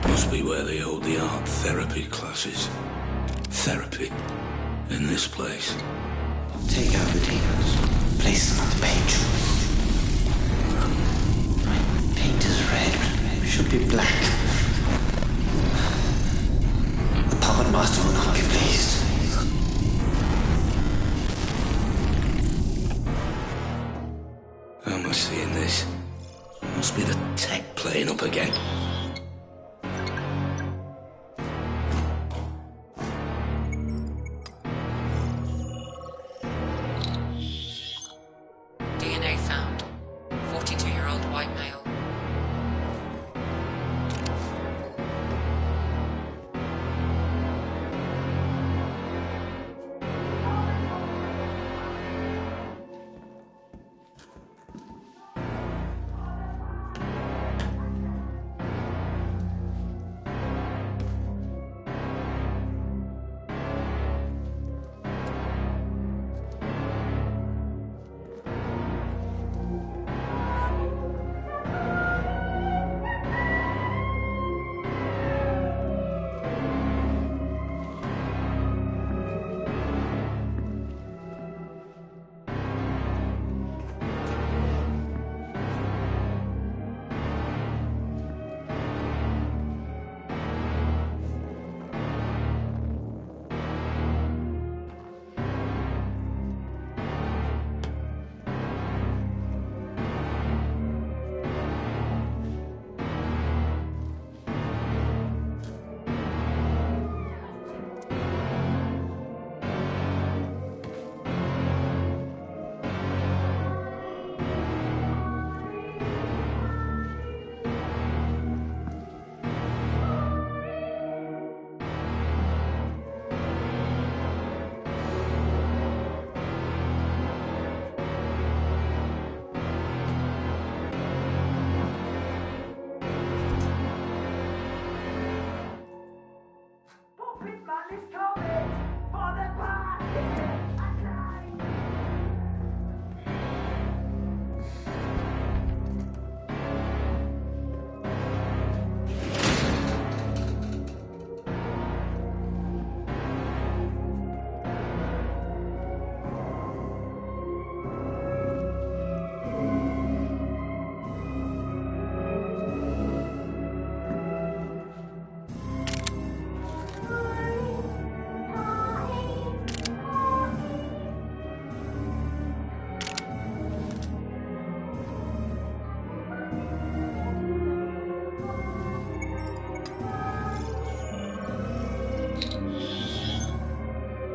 Must be where they hold the art therapy classes. Therapy in this place. Take out the demons. Place them on the page. Paint is red. Should be black. The puppet master will not be pleased. How am I seeing this? Must be the tech playing up again. DNA found. 42-year-old white male.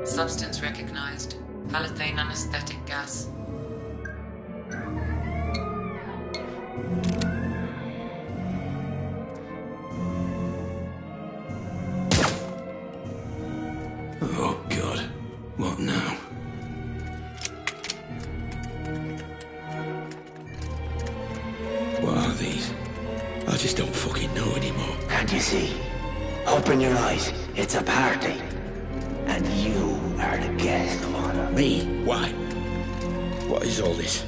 Substance recognized. Halothane anesthetic gas. Oh, God. What now? What are these? I just don't fucking know anymore. Can't you see? Open your eyes. It's a party. And you are the guest of honor. Me? Why? What is all this?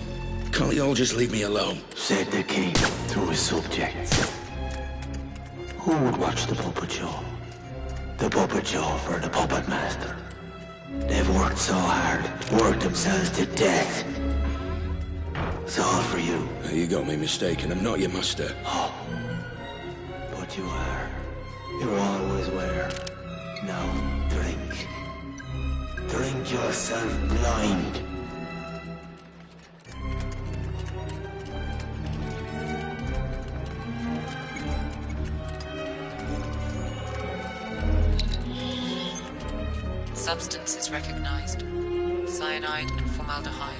Can't you all just leave me alone? Said the king through his subjects. Who would watch the puppet show? The puppet show for the puppet master. They've worked so hard, worked themselves to death. It's all for you. You got me mistaken. I'm not your master. Oh. But you are. You always were. Now, drink. Drink yourself blind. Substance is recognized. Cyanide and formaldehyde.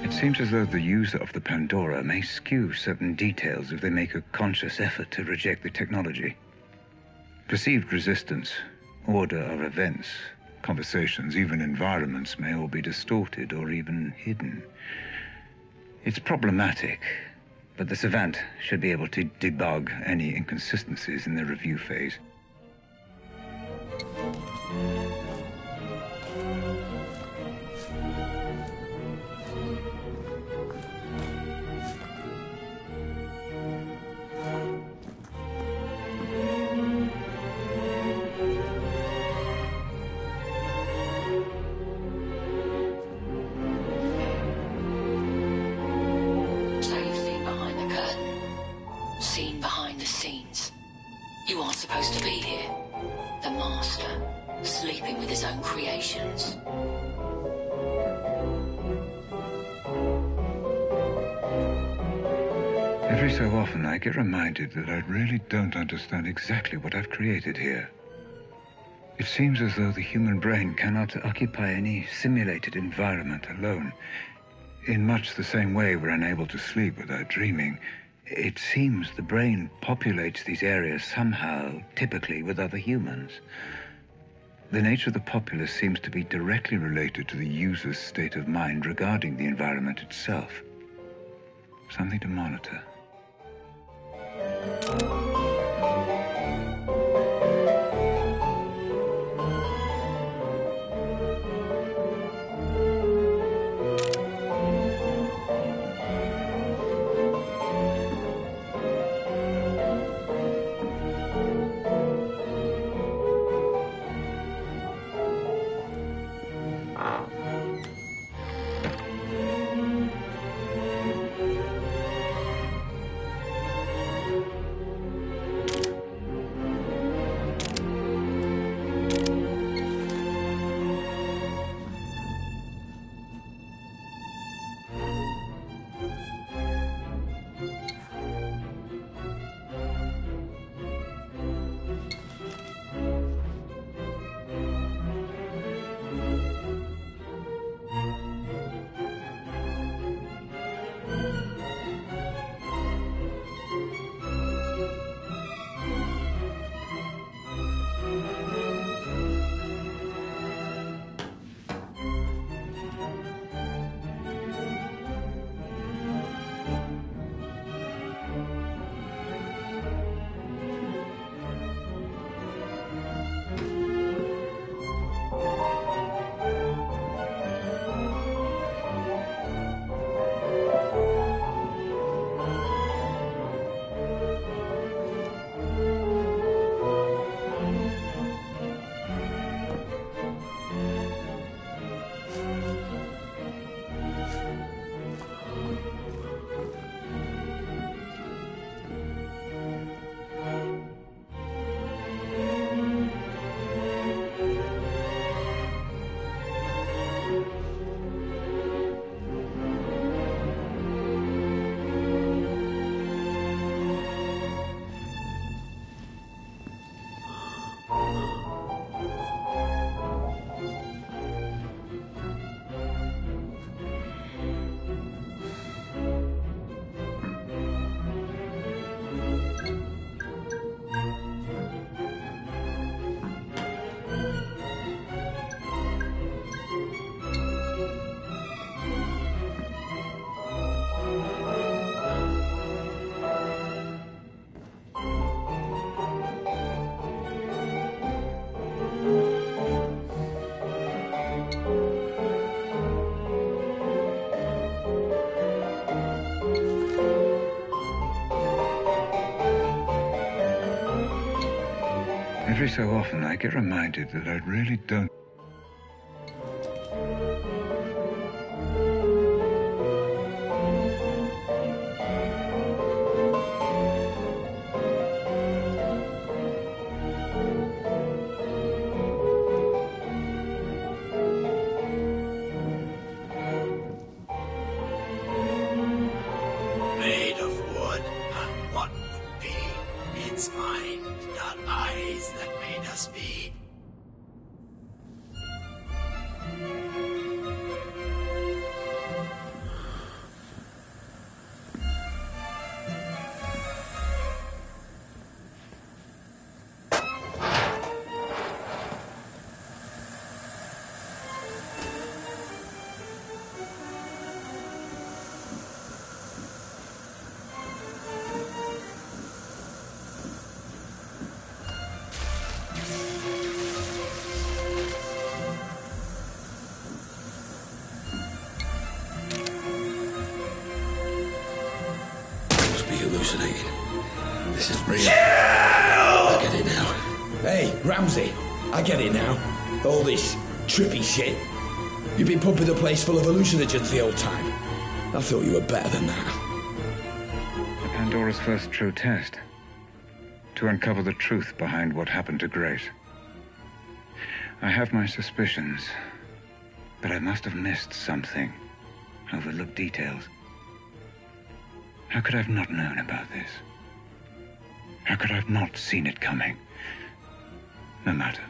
It seems as though the user of the Pandora may skew certain details if they make a conscious effort to reject the technology. Perceived resistance, order of events, conversations, even environments may all be distorted or even hidden. It's problematic, but the Savant should be able to debug any inconsistencies in the review phase. You aren't supposed to be here. The Master, sleeping with his own creations. Every so often I get reminded that I really don't understand exactly what I've created here. It seems as though the human brain cannot occupy any simulated environment alone. In much the same way we're unable to sleep without dreaming, it seems the brain populates these areas somehow, typically with other humans. The nature of the populace seems to be directly related to the user's state of mind regarding the environment itself. Something to monitor. Every so often, I get reminded that I really don't. Made of wood, and what would be? It's mind, not eyes, that made us be. Hallucinating. This is real. I get it now. Hey, Ramsey, I get it now. All this trippy shit. You've been pumping the place full of hallucinogens the whole time. I thought you were better than that. The Pandora's first true test. To uncover the truth behind what happened to Grace. I have my suspicions, but I must have missed something. Overlooked details. How could I have not known about this? How could I have not seen it coming? No matter.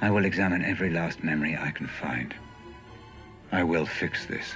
I will examine every last memory I can find. I will fix this.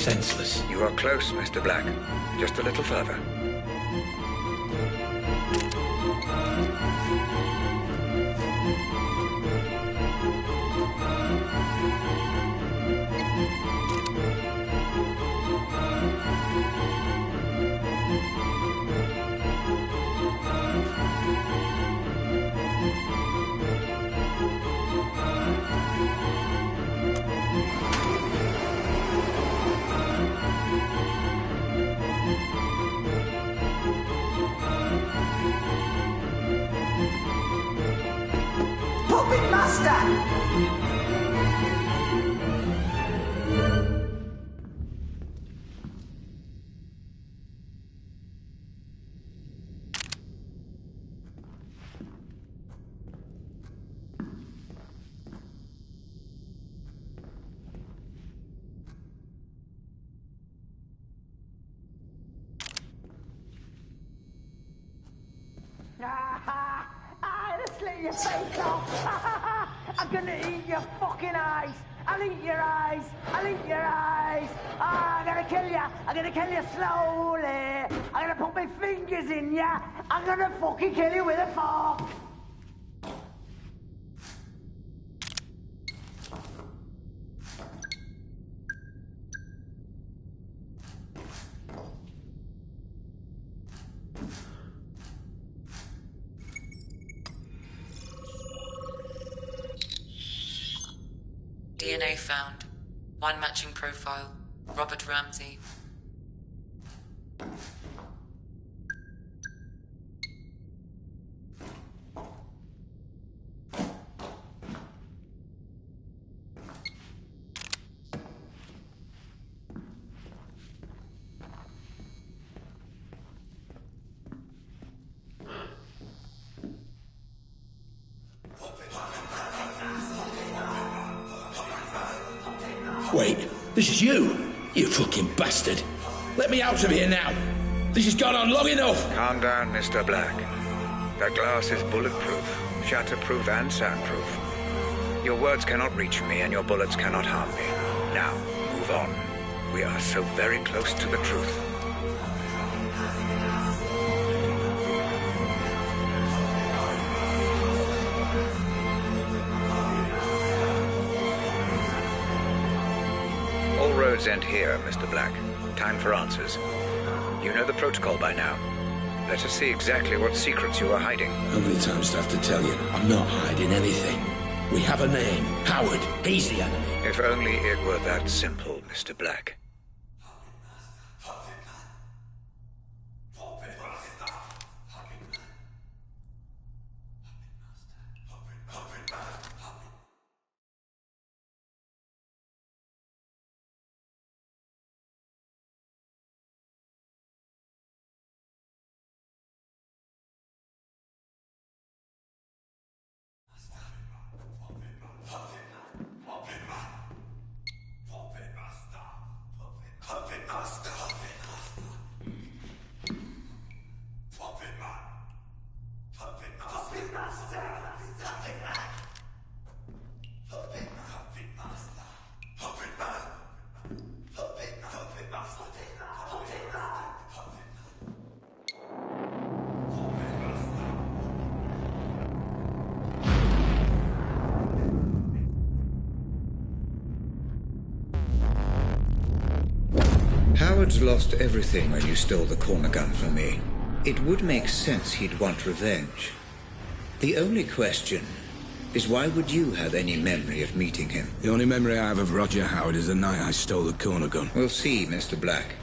senseless. You are close, Mr. Black. Just a little further. Puppet Master! Let's let your face off. I'm gonna eat your fucking eyes. I'll eat your eyes. I'll eat your eyes. I'm gonna kill you. I'm gonna kill you slowly. I'm gonna put my fingers in you. I'm gonna fucking kill you with a fork. DNA found. One matching profile. Robert Ramsey. Wait, this is you? You fucking bastard. Let me out of here now. This has gone on long enough. Calm down, Mr. Black. That glass is bulletproof, shatterproof and soundproof. Your words cannot reach me and your bullets cannot harm me. Now, move on. We are so very close to the truth. All roads end here, Mr. Black. Time for answers. You know the protocol by now. Let us see exactly what secrets you are hiding. How many times do I have to tell you? I'm not hiding anything. We have a name. Howard. He's the enemy. If only it were that simple, Mr. Black. Howard's lost everything when you stole the corner gun from me. It would make sense he'd want revenge. The only question is why would you have any memory of meeting him? The only memory I have of Roger Howard is the night I stole the corner gun. We'll see, Mr. Black.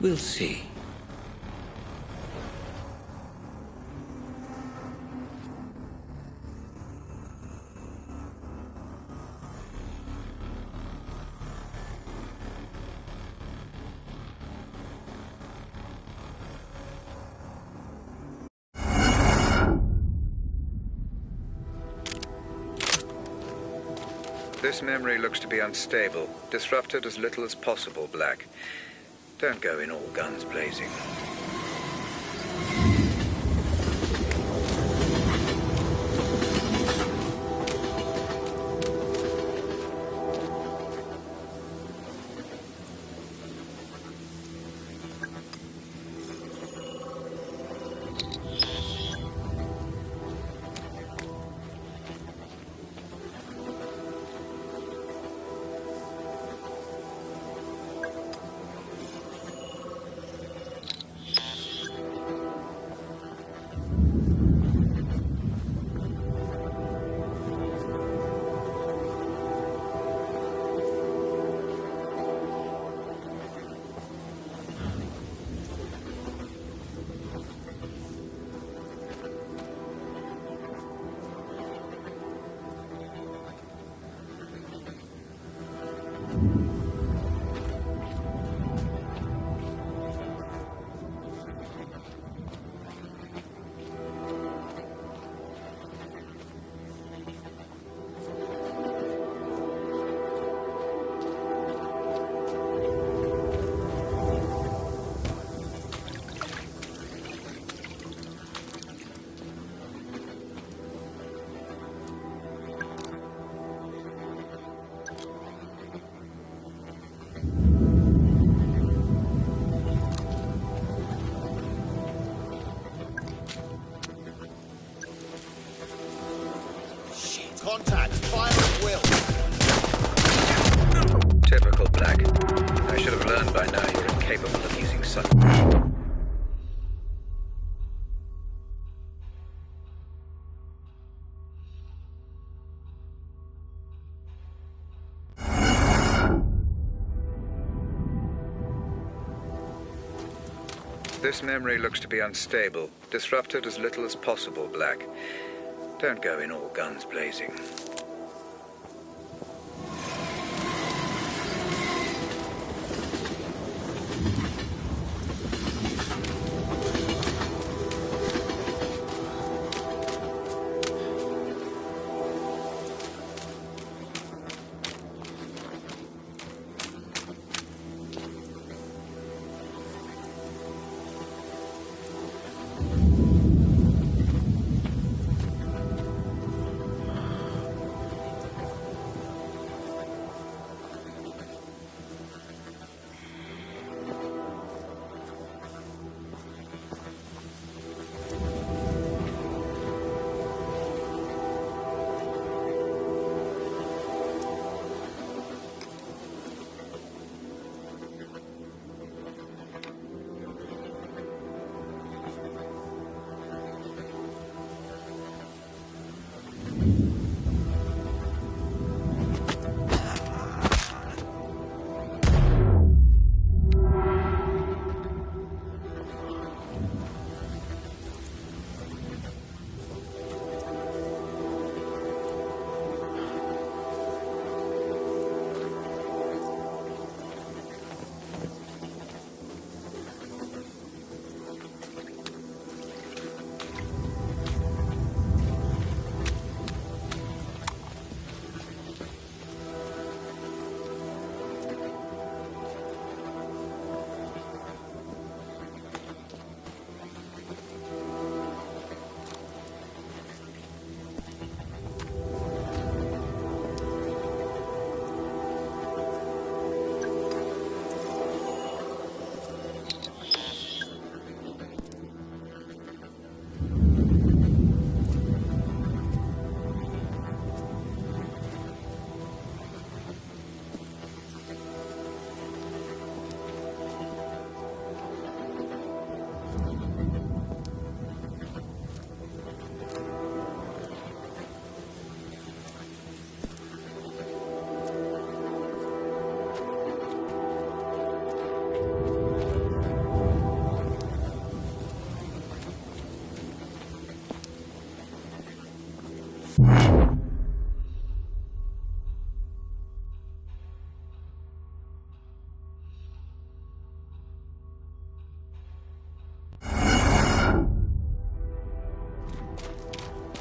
We'll see. This memory looks to be unstable. Disrupt it as little as possible, Black. Don't go in all guns blazing. Contact. Fire at will. Typical Black. I should have learned by now you're incapable of using such... This memory looks to be unstable. Disrupt it as little as possible, Black. Don't go in all guns blazing.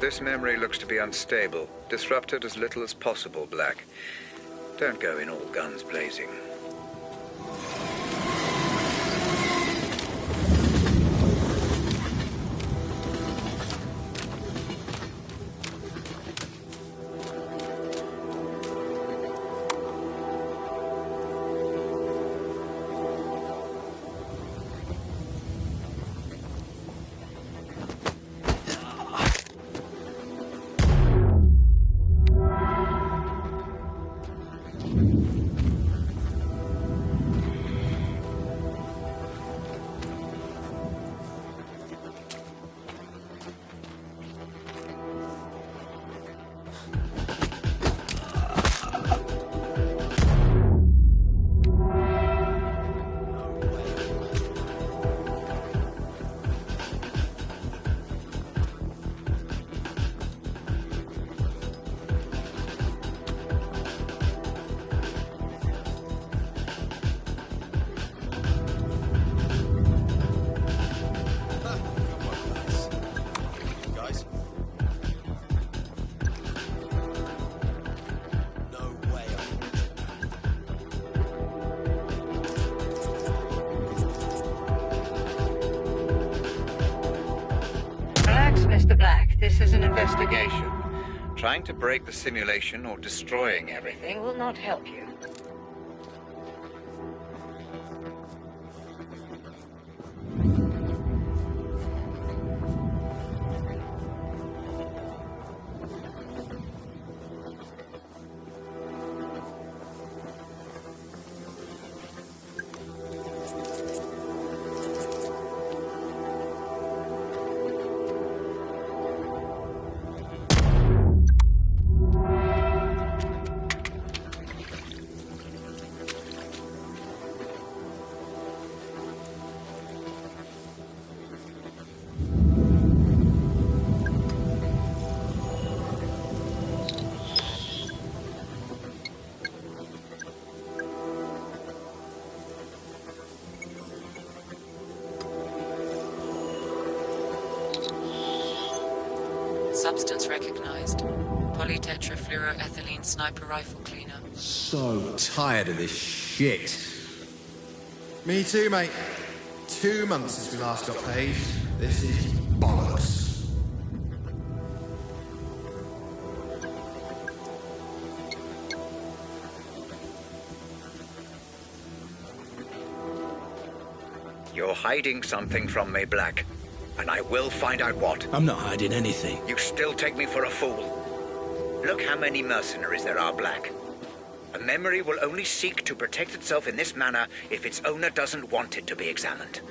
This memory looks to be unstable. Disrupt it as little as possible, Black. Don't go in all guns blazing. Mr. Black, this is an investigation. Trying to break the simulation or destroying everything will not help you. Substance recognized. Polytetrafluoroethylene sniper rifle cleaner. So tired of this shit. Me too, mate. 2 months since we last got paid. This is bollocks. You're hiding something from me, Black. And I will find out what. I'm not hiding anything. You still take me for a fool. Look how many mercenaries there are, Black. A memory will only seek to protect itself in this manner if its owner doesn't want it to be examined.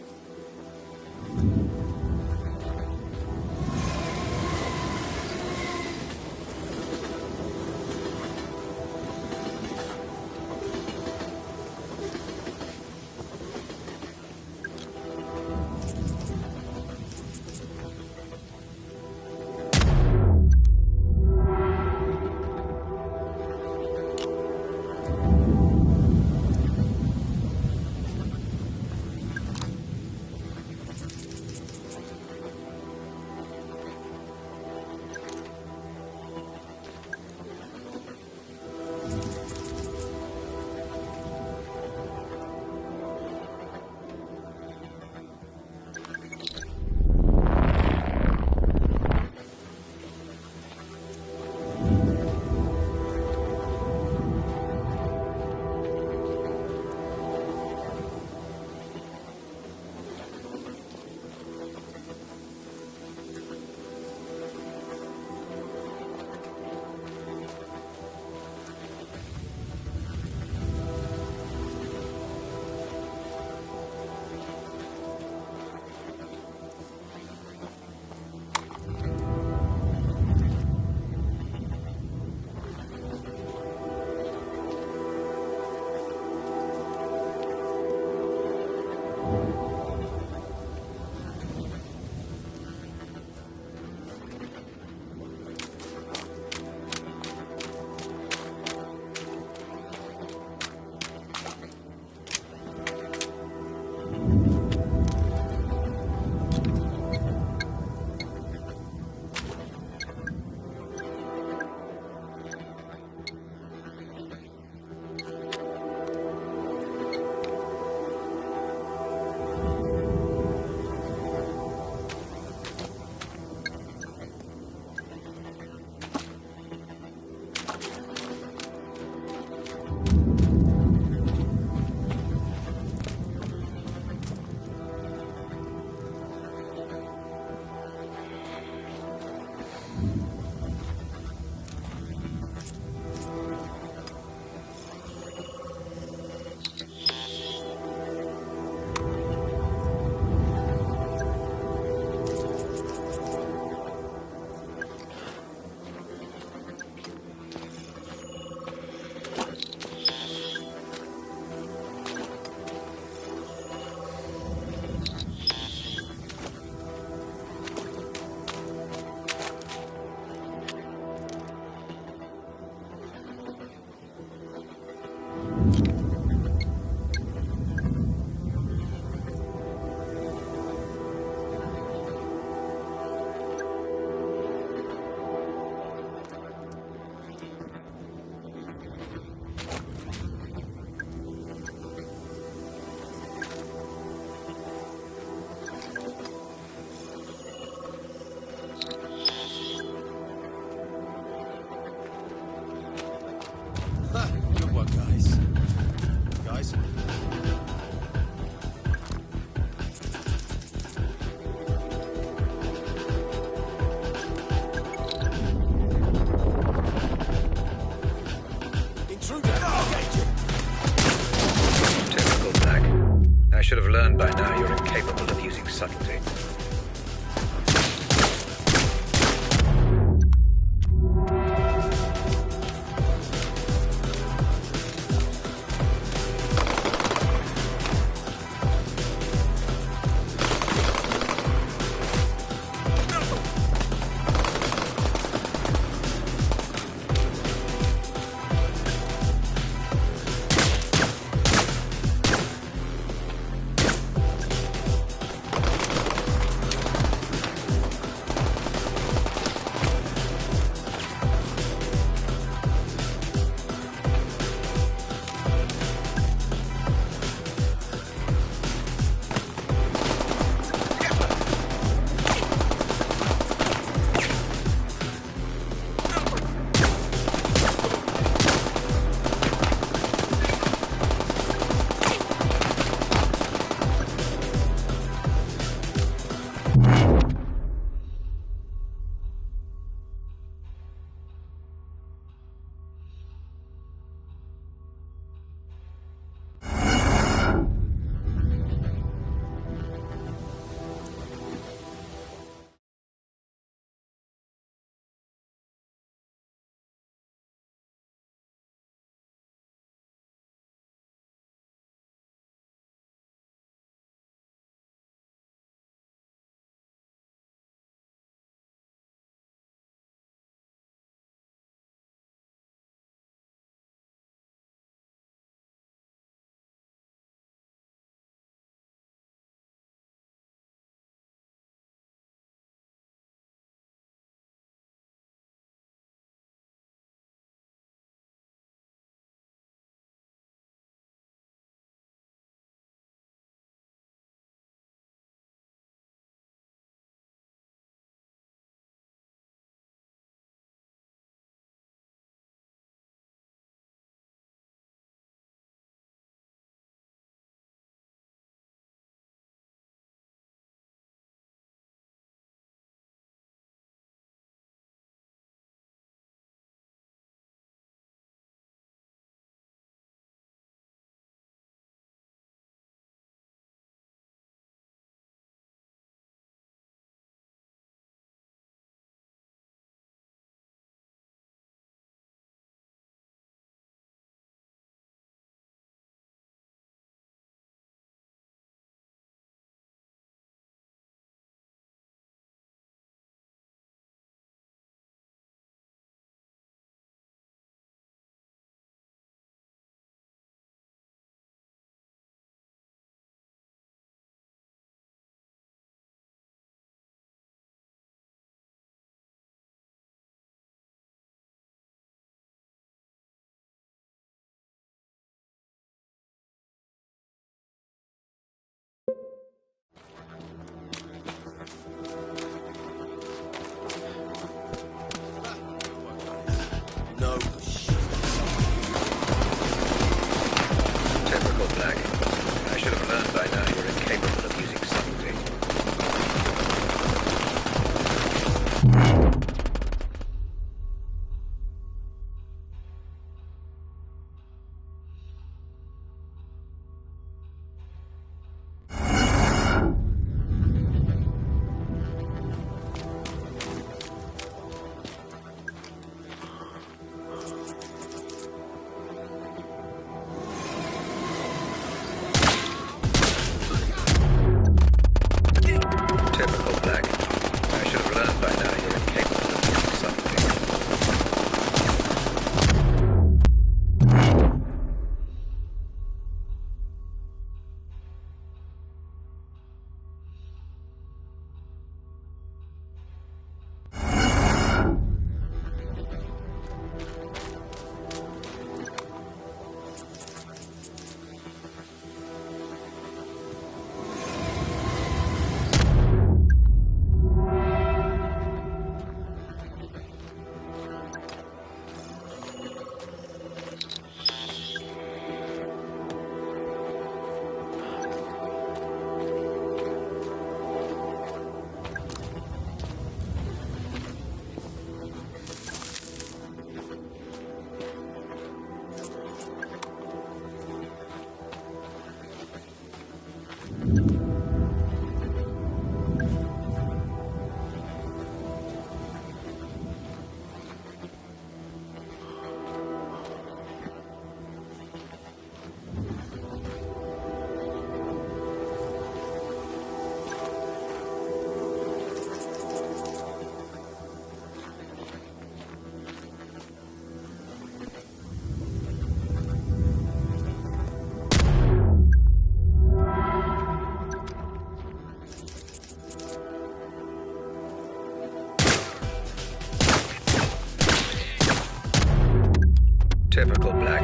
Typical Black.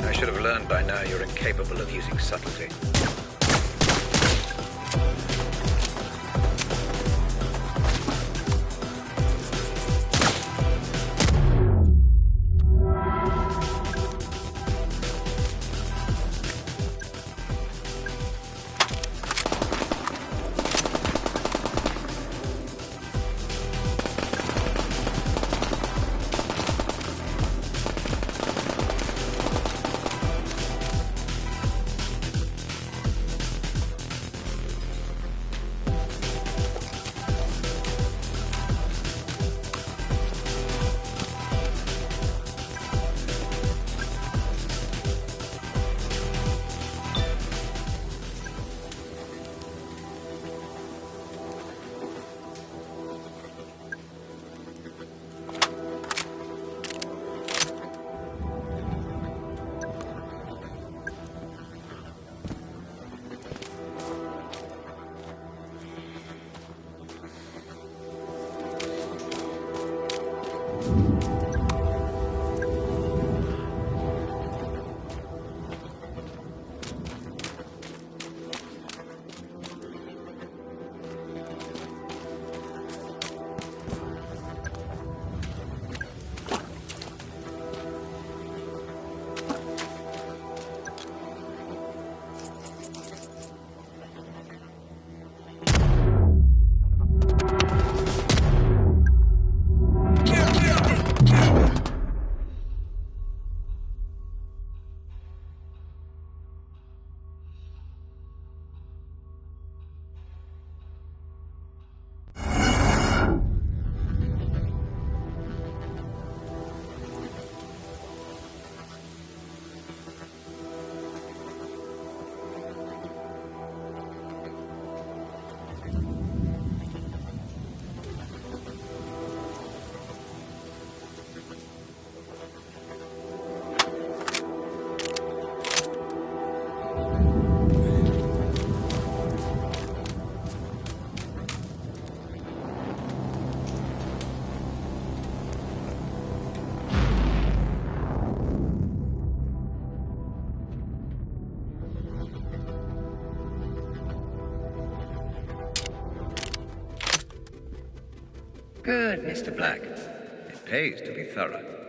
I should have learned by now you're incapable of using subtlety. Good, Mr. Black. It pays to be thorough.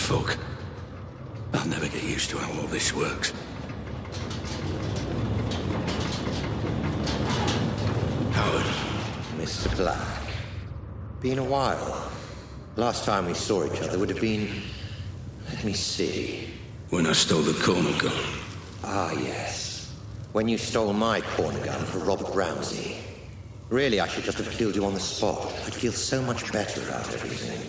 fuck? I'll never get used to how all this works. Howard. Mr. Black. Been a while. Last time we saw each other would have been... Let me see. When I stole the corner gun. Ah, yes. When you stole my corner gun for Robert Ramsey. Really, I should just have killed you on the spot. I'd feel so much better about everything.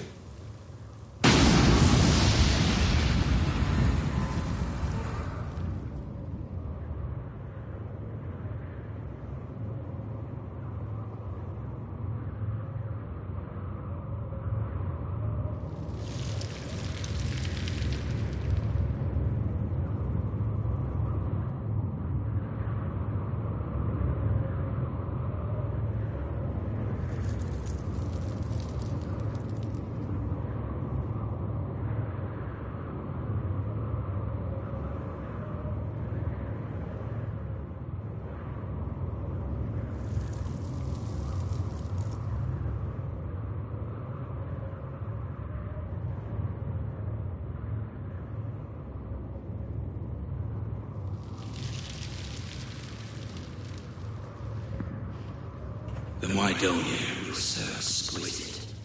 Then why don't you? You're so exquisite.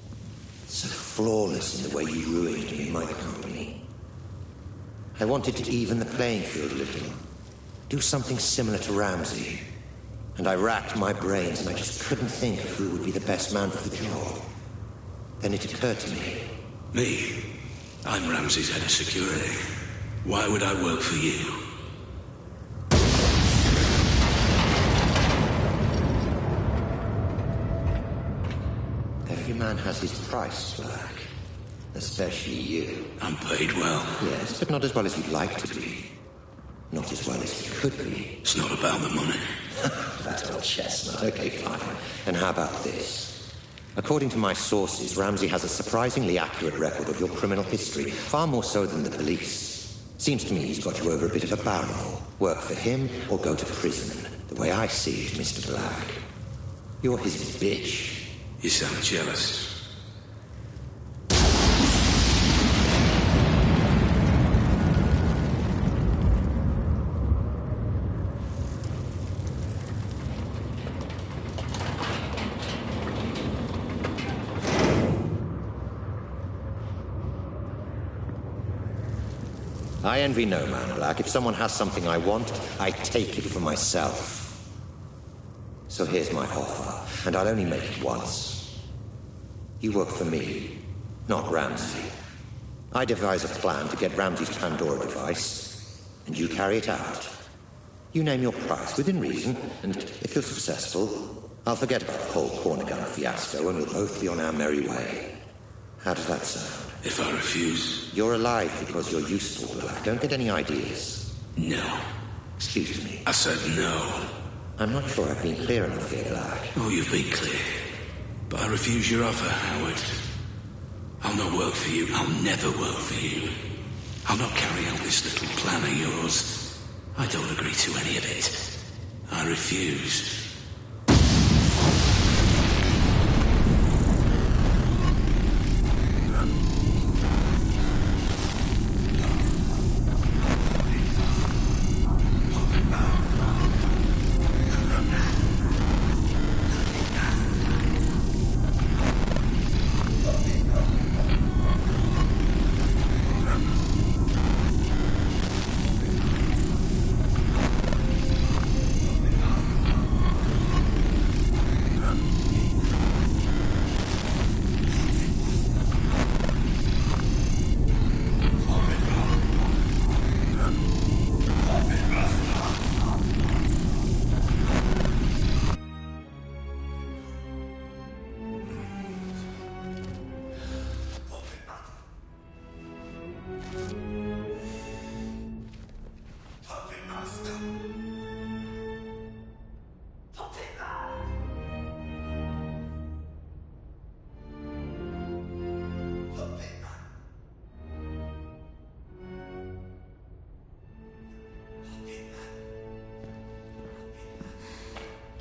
So flawless in the way you ruined me in my company. I wanted to even the playing field a little. Do something similar to Ramsey. And I racked my brains and I just couldn't think of who would be the best man for the job. Then it occurred to me. Me? I'm Ramsey's head of security. Why would I work for you? Every man has his price, Black. Especially you. I'm paid well. Yes, but not as well as you'd like to be. Not as well as you could be. It's not about the money. That old chestnut. Okay, fine. And how about this? According to my sources, Ramsey has a surprisingly accurate record of your criminal history, far more so than the police. Seems to me he's got you over a bit of a barrel. Work for him or go to prison. The way I see it, Mr. Black. You're his bitch. You sound jealous. I envy no man, Black. If someone has something I want, I take it for myself. So here's my offer, and I'll only make it once. You work for me, not Ramsey. I devise a plan to get Ramsey's Pandora device, and you carry it out. You name your price within reason, and if you're successful, I'll forget about the whole corner gun fiasco, and we'll both be on our merry way. How does that sound? If I refuse? You're alive because you're useful, Black. Don't get any ideas. No. Excuse me. I said no. I'm not sure I've been clear enough here, Black. Oh, you've been clear. But I refuse your offer, Howard. I'll not work for you. I'll never work for you. I'll not carry out this little plan of yours. I don't agree to any of it. I refuse.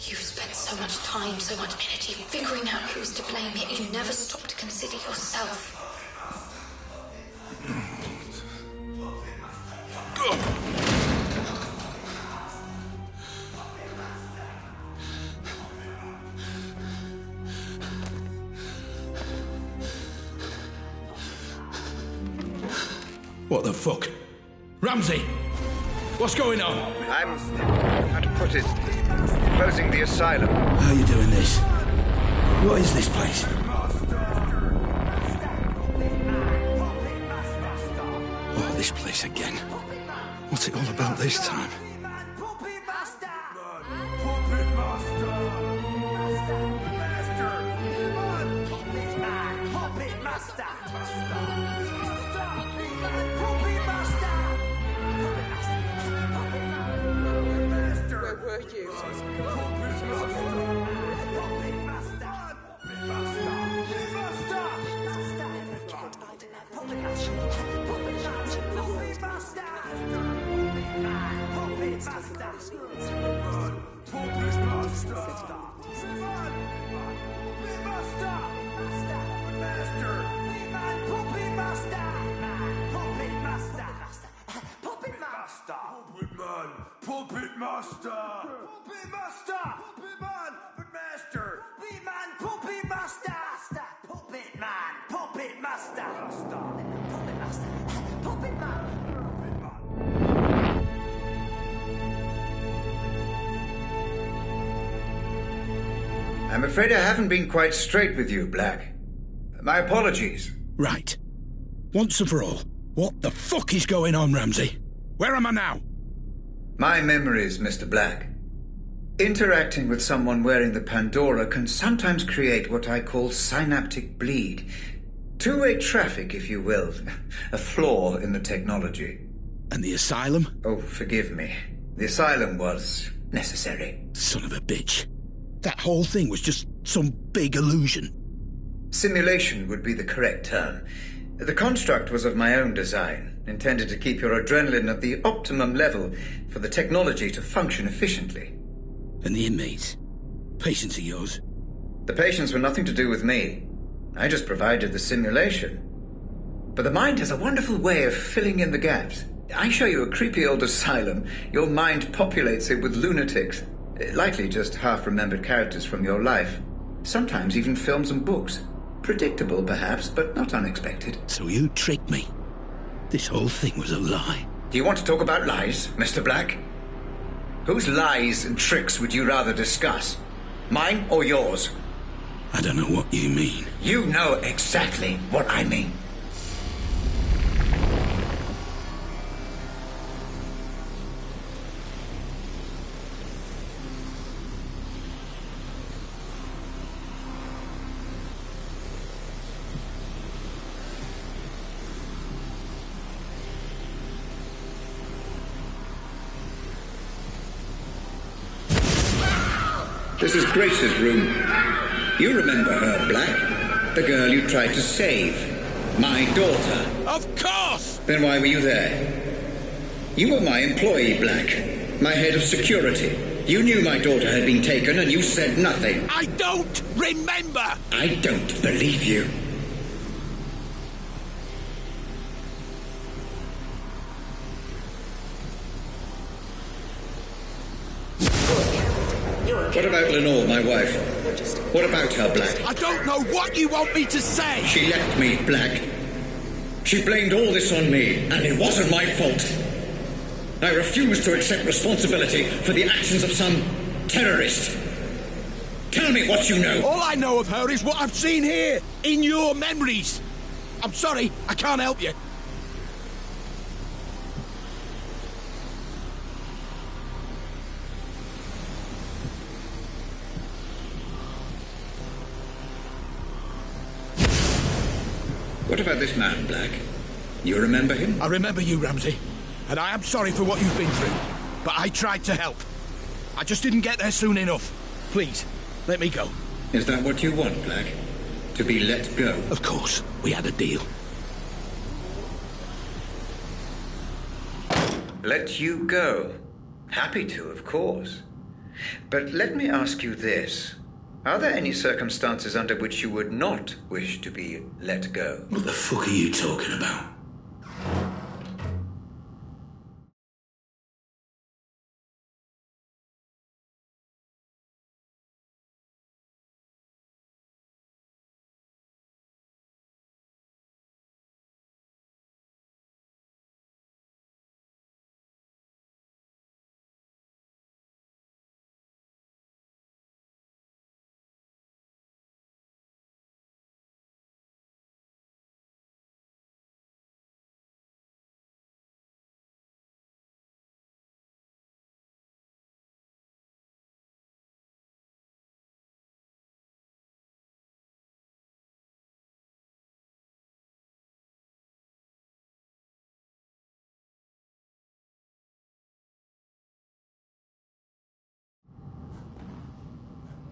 You've spent so much time, so much energy figuring out who's to blame, yet you never stop to consider yourself. What the fuck? Ramsey! What's going on? I'm, how to put it, closing the asylum. How are you doing this? What is this place? Oh, this place again. What's it all about this time? Where were you? Puppet Master! Puppet Master! Puppet Man! But Master! Puppet Man! Puppet Master! Puppet Man! Puppet Master! Puppet Master! Puppet Man! I'm afraid I haven't been quite straight with you, Black. My apologies. Right. Once and for all, what the fuck is going on, Ramsey? Where am I now? My memories, Mr. Black. Interacting with someone wearing the Pandora can sometimes create what I call synaptic bleed. Two-way traffic, if you will. A flaw in the technology. And the asylum? Oh, forgive me. The asylum was necessary. Son of a bitch. That whole thing was just some big illusion. Simulation would be the correct term. The construct was of my own design, intended to keep your adrenaline at the optimum level for the technology to function efficiently. And the inmates? Patients of yours? The patients were nothing to do with me. I just provided the simulation. But the mind has a wonderful way of filling in the gaps. I show you a creepy old asylum, your mind populates it with lunatics, likely just half-remembered characters from your life. Sometimes even films and books. Predictable, perhaps, but not unexpected. So you tricked me. This whole thing was a lie. Do you want to talk about lies, Mr. Black? Whose lies and tricks would you rather discuss? Mine or yours? I don't know what you mean. You know exactly what I mean. This is Grace's room. You remember her, Black? The girl you tried to save. My daughter. Of course! Then why were you there? You were my employee, Black. My head of security. You knew my daughter had been taken and you said nothing. I don't remember! I don't believe you. What about Lenore, my wife? What about her, Black? I don't know what you want me to say! She left me, Black. She blamed all this on me, and it wasn't my fault. I refuse to accept responsibility for the actions of some terrorist. Tell me what you know. All I know of her is what I've seen here, in your memories. I'm sorry, I can't help you. What about this man, Black? You remember him? I remember you, Ramsey. And I am sorry for what you've been through. But I tried to help. I just didn't get there soon enough. Please, let me go. Is that what you want, Black? To be let go? Of course. We had a deal. Let you go? Happy to, of course. But let me ask you this. Are there any circumstances under which you would not wish to be let go? What the fuck are you talking about?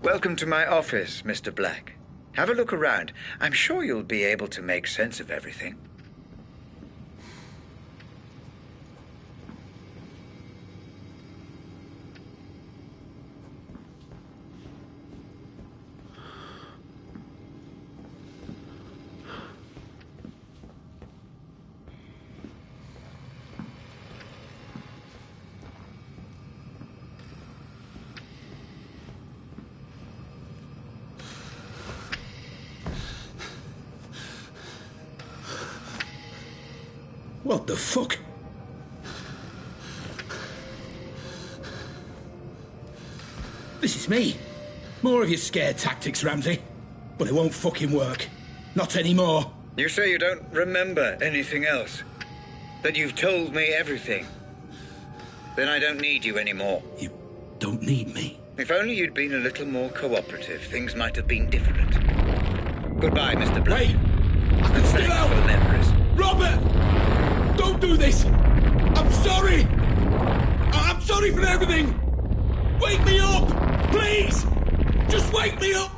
Welcome to my office, Mr. Black. Have a look around. I'm sure you'll be able to make sense of everything. What the fuck? This is me. More of your scare tactics, Ramsey. But it won't fucking work. Not anymore. You say you don't remember anything else? That you've told me everything? Then I don't need you anymore. You don't need me? If only you'd been a little more cooperative, things might have been different. Goodbye, Mr. Black. Wait! I can still Thanks help! for the memories. Robert! Don't do this! I'm sorry! I'm sorry for everything! Wake me up! Please! Just wake me up!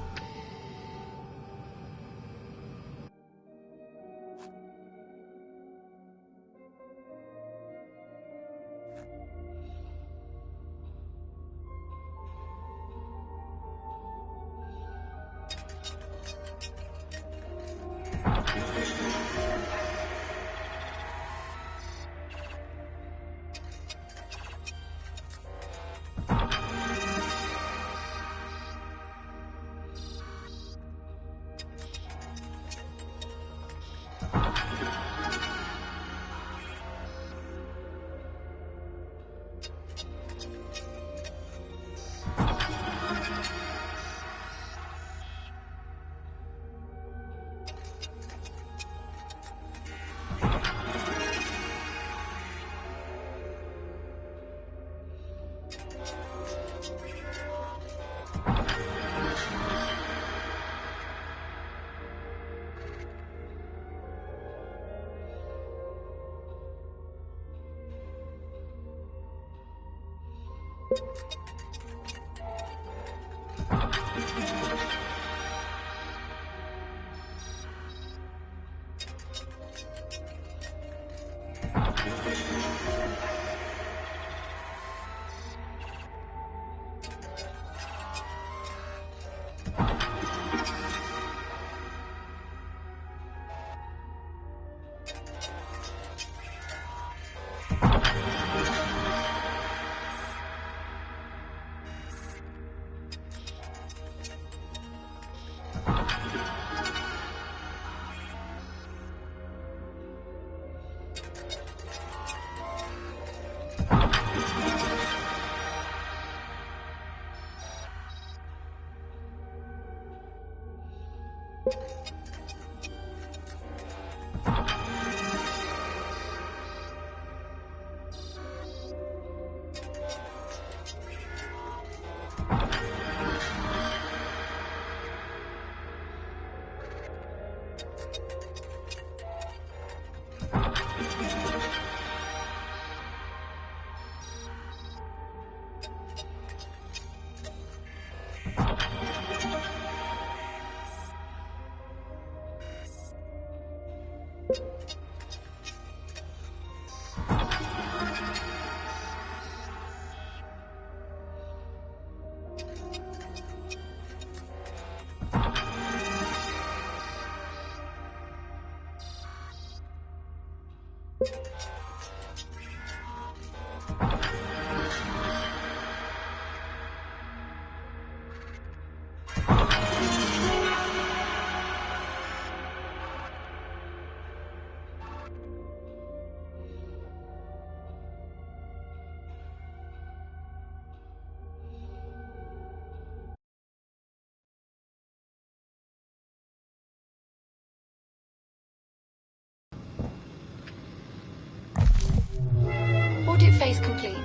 Audit phase complete.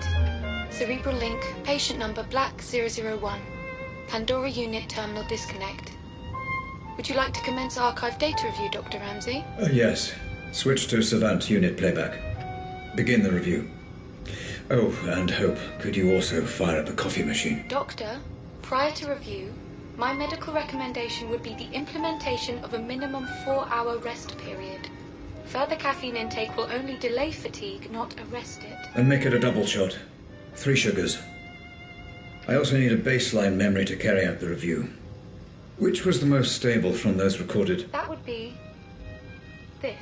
Cerebral link, patient number Black 001. Pandora unit terminal disconnect. Would you like to commence archive data review, Dr. Ramsey? Yes. Switch to Savant unit playback. Begin the review. Oh, and Hope, could you also fire up the coffee machine? Doctor, prior to review, My medical recommendation would be the implementation of a minimum 4-hour rest period. Further caffeine intake will only delay fatigue, not arrest it. And make it a double shot. 3 sugars. I also need a baseline memory to carry out the review. Which was the most stable from those recorded? That would be this.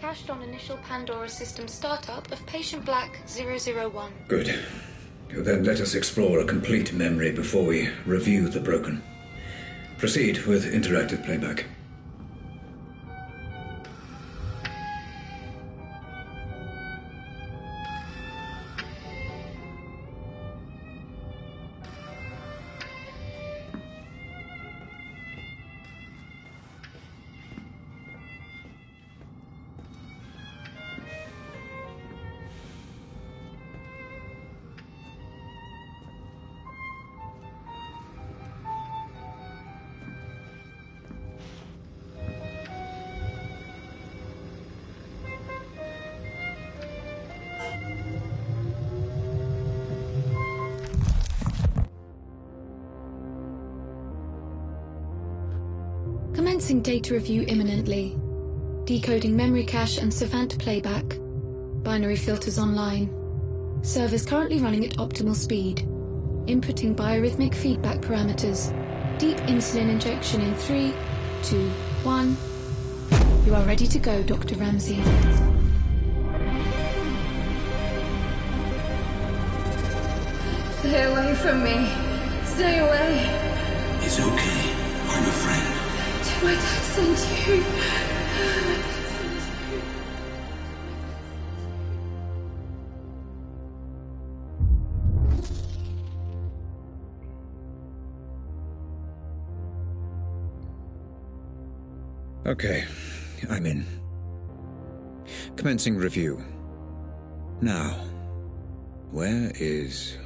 Cached on initial Pandora system startup of patient Black 001. Good. Then let us explore a complete memory before we review the broken. Proceed with interactive playback. Commencing data review imminently. Decoding memory cache and Savant playback. Binary filters online. Servers currently running at optimal speed. Inputting biorhythmic feedback parameters. Deep insulin injection in 3, 2, 1. You are ready to go, Dr. Ramsey. Stay away from me. Stay away. It's okay. I'm a friend. Did my dad send you? Okay, I'm in. Commencing review. Now, where is...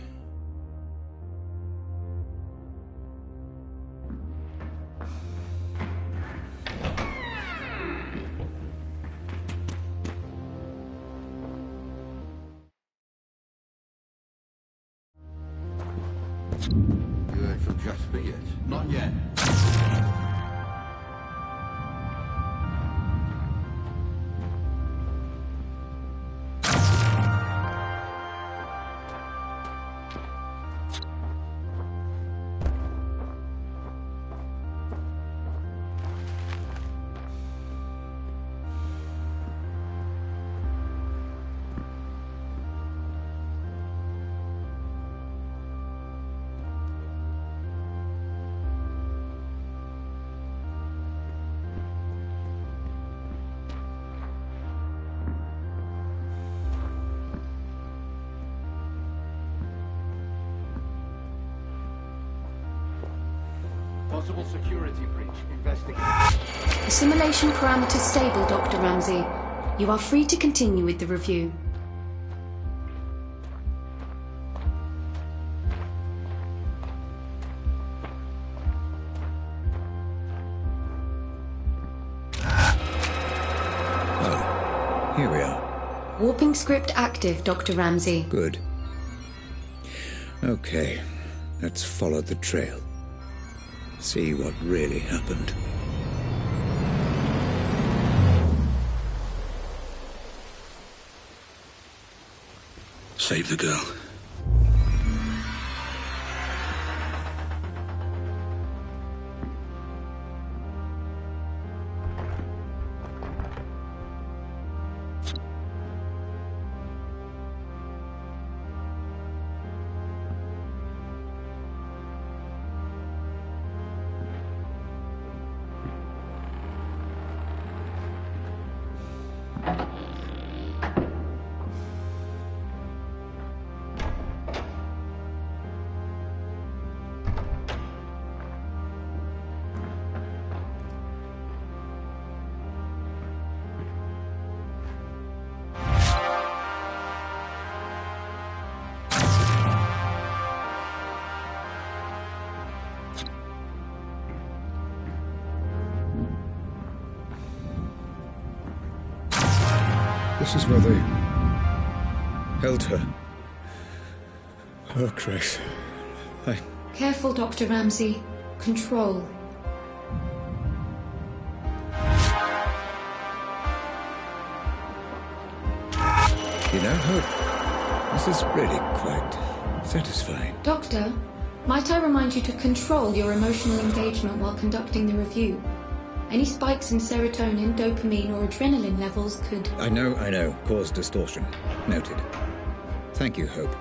You heard from Jasper yet? Not yet. Possible security breach. Investigate. Assimilation parameters stable, Dr. Ramsey. You are free to continue with the review. Oh, here we are. Warping script active, Dr. Ramsey. Good. Okay, let's follow the trail. See what really happened. Save the girl. This is where they held her. Oh, Grace. I Careful, Dr. Ramsey. Control. You know, Hope, this is really quite satisfying. Doctor, might I remind you to control your emotional engagement while conducting the review? Any spikes in serotonin, dopamine, or adrenaline levels could... I know. Cause distortion. Noted. Thank you, Hope.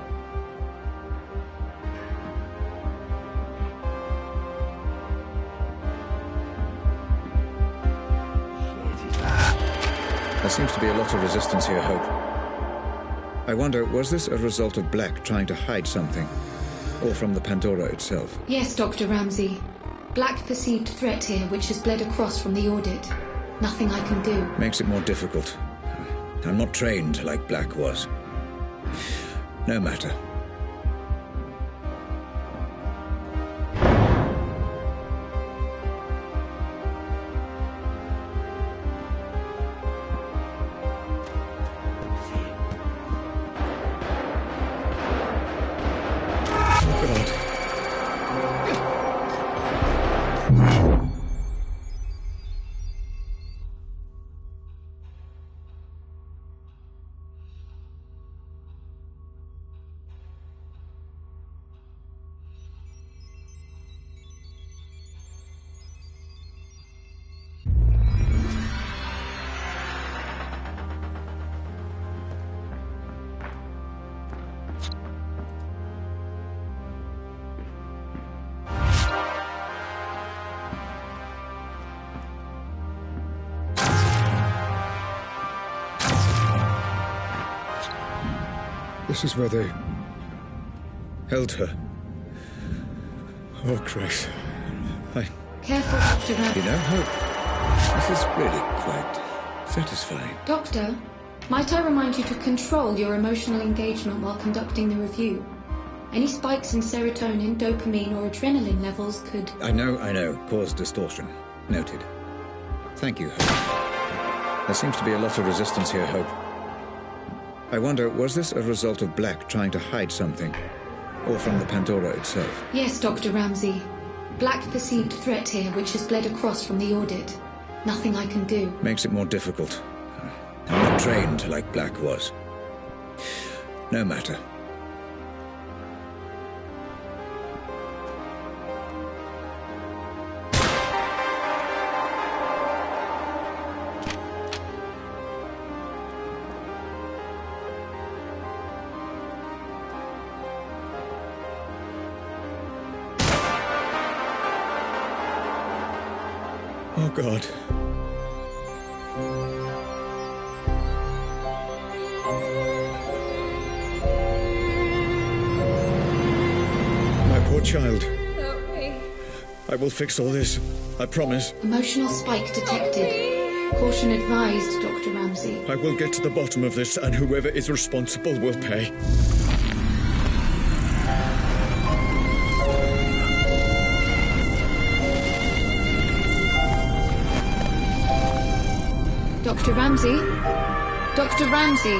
There seems to be a lot of resistance here, Hope. I wonder, was this a result of Black trying to hide something? Or from the Pandora itself? Yes, Dr. Ramsey. Black perceived threat here, which has bled across from the audit. Nothing I can do. Makes it more difficult. I'm not trained like Black was. No matter. This is where they held her. Oh, Christ. Careful, Dr. Ramsey. You know, Hope, this is really quite satisfying. Doctor, might I remind you to control your emotional engagement while conducting the review? Any spikes in serotonin, dopamine, or adrenaline levels could... I know. Cause distortion. Noted. Thank you, Hope. There seems to be a lot of resistance here, Hope. I wonder, was this a result of Black trying to hide something? Or from the Pandora itself? Yes, Dr. Ramsey. Black perceived threat here, which has bled across from the audit. Nothing I can do. Makes it more difficult. I'm not trained like Black was. No matter. Oh, God. My poor child. Help me. I will fix all this. I promise. Emotional spike detected. Caution advised, Dr. Ramsey. I will get to the bottom of this, and whoever is responsible will pay. Dr. Ramsey? Dr. Ramsey?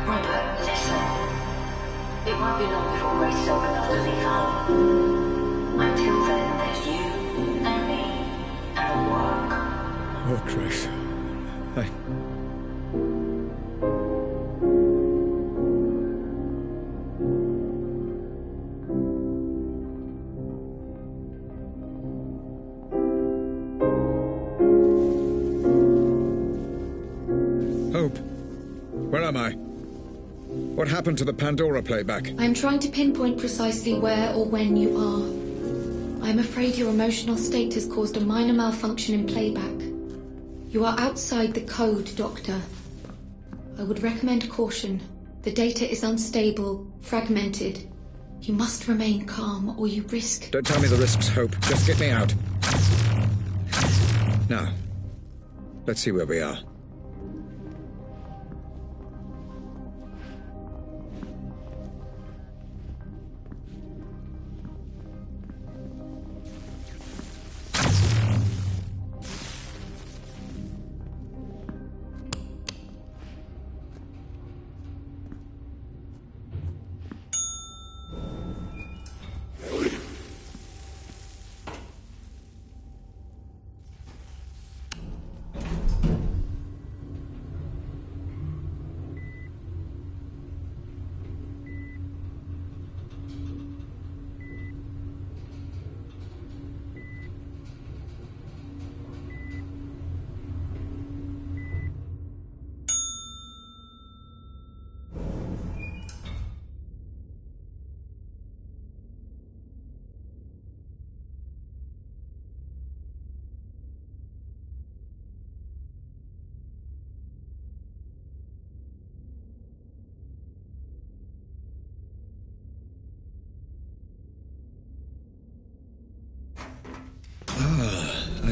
Robert, listen. It won't be long before Grace is old enough to leave home. Until then, there's you and me and the work. Oh, Christ. Hope, where am I? What happened to the Pandora playback? I'm trying to pinpoint precisely where or when you are. I'm afraid your emotional state has caused a minor malfunction in playback. You are outside the code, Doctor. I would recommend caution. The data is unstable, fragmented. You must remain calm, or you risk... Don't tell me the risks, Hope. Just get me out. Now, let's see where we are.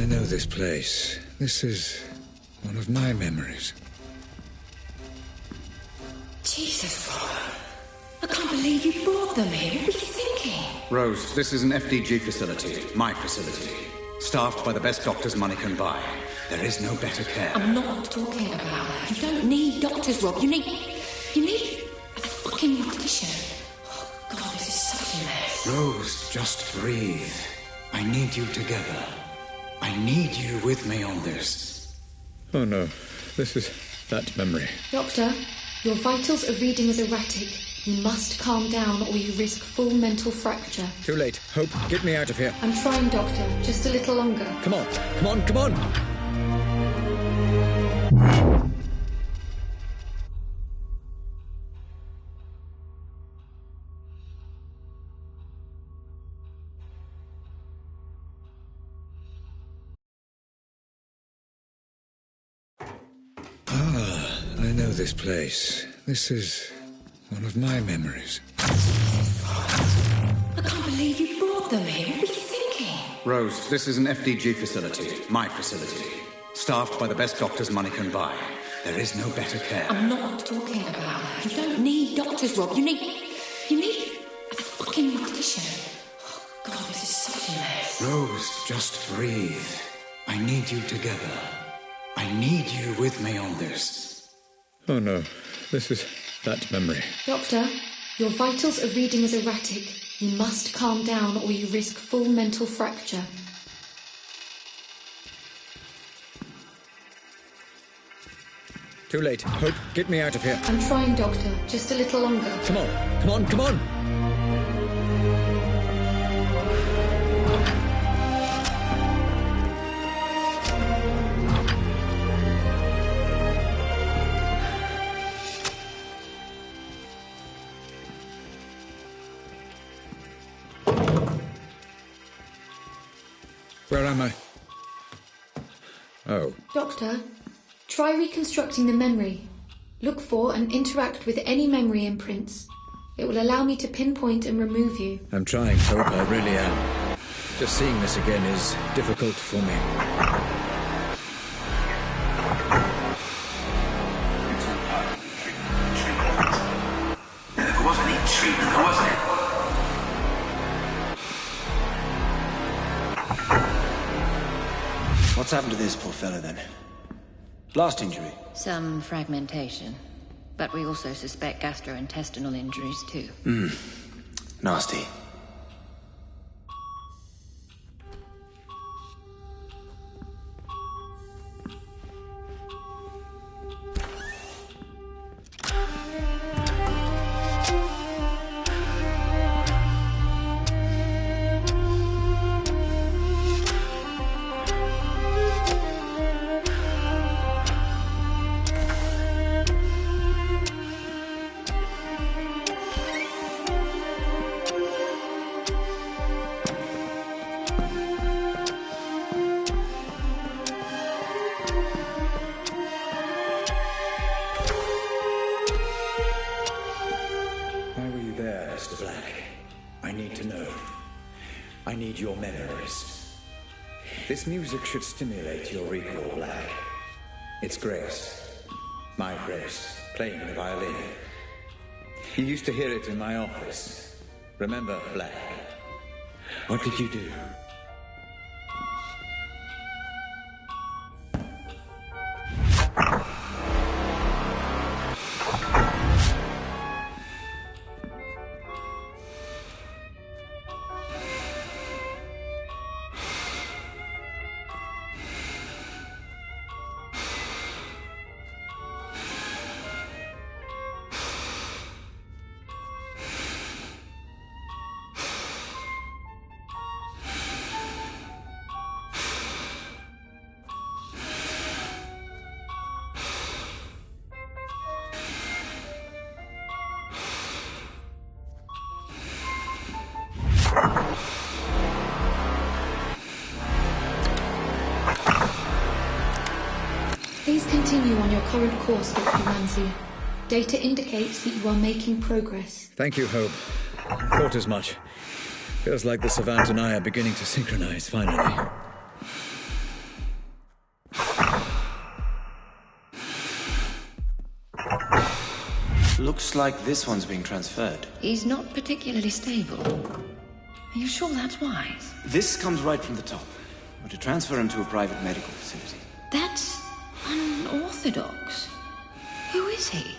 know this place. This is one of my memories. Jesus, Rob. I can't believe you brought them here. What were you thinking? Rose, this is an FDG facility. My facility. Staffed by the best doctors money can buy. There is no better care. I'm not talking about that. You don't need doctors, Rob. You need a fucking mortician. Oh, God, this is such a mess. Rose, just breathe. I need you together. I need you with me on this. Oh no, this is that memory. Doctor, your vitals are reading as erratic. You must calm down or you risk full mental fracture. Too late. Hope, get me out of here. I'm trying, Doctor. Just a little longer. Come on, come on, come on! I know this place. This is one of my memories. I can't believe you brought them here. What were you thinking? Rose, this is an FDG facility. My facility. Staffed by the best doctors money can buy. There is no better care. I'm not talking about that. You don't need doctors, Rob. You need a fucking mortician. Oh, God, this is such a mess. Rose, just breathe. I need you together. I need you with me on this. Oh no, this is that memory. Doctor, your vitals are reading as erratic. You must calm down or you risk full mental fracture. Too late. Hope, get me out of here. I'm trying, Doctor. Just a little longer. Come on, come on, come on! Where am I? Oh. Doctor, try reconstructing the memory. Look for and interact with any memory imprints. It will allow me to pinpoint and remove you. I'm trying, Hope, I really am. Just seeing this again is difficult for me. There wasn't any treatment, there wasn't it? What's happened to this poor fella, then? Blast injury? Some fragmentation. But we also suspect gastrointestinal injuries, too. Nasty. Your memories. This music should stimulate your recall, Black. It's Grace. My Grace, playing the violin. You used to hear it in my office. Remember, Black? What did you do? Please continue on your current course, Dr. Ramsey. Data indicates that you are making progress. Thank you, Hope. Thought as much. Feels like the Savant and I are beginning to synchronize, finally. Looks like this one's being transferred. He's not particularly stable. Are you sure that's wise? This comes right from the top. We're to transfer him to a private medical facility. That's unorthodox. Who is he?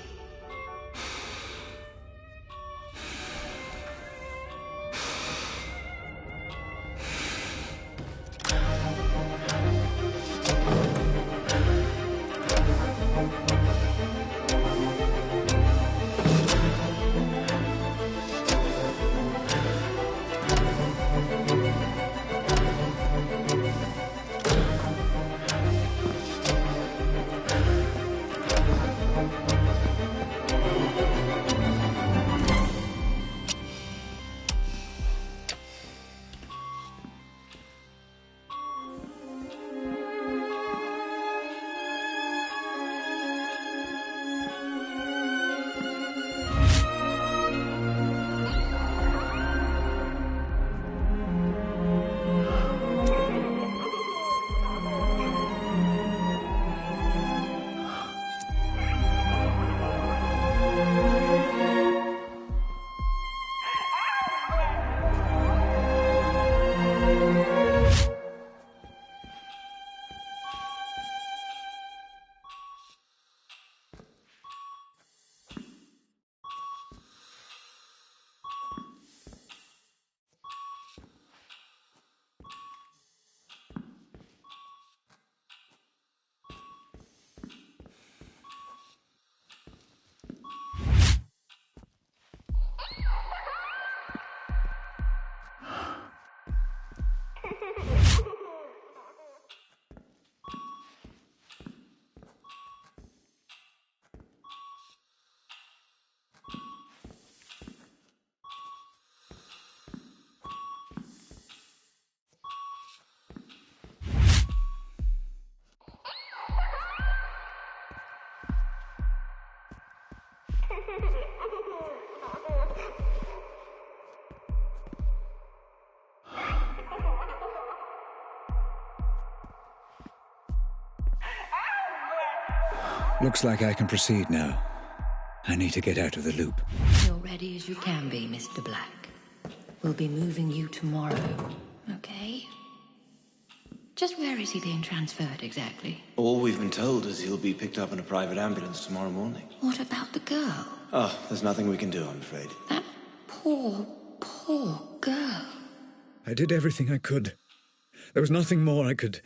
Looks like I can proceed now. I need to get out of the loop. You're ready as you can be, Mr. Black. We'll be moving you tomorrow, okay? Just where is he being transferred exactly? All we've been told is he'll be picked up in a private ambulance tomorrow morning. What about the girl? Oh, there's nothing we can do, I'm afraid. That poor girl. I did everything I could. There was nothing more I could...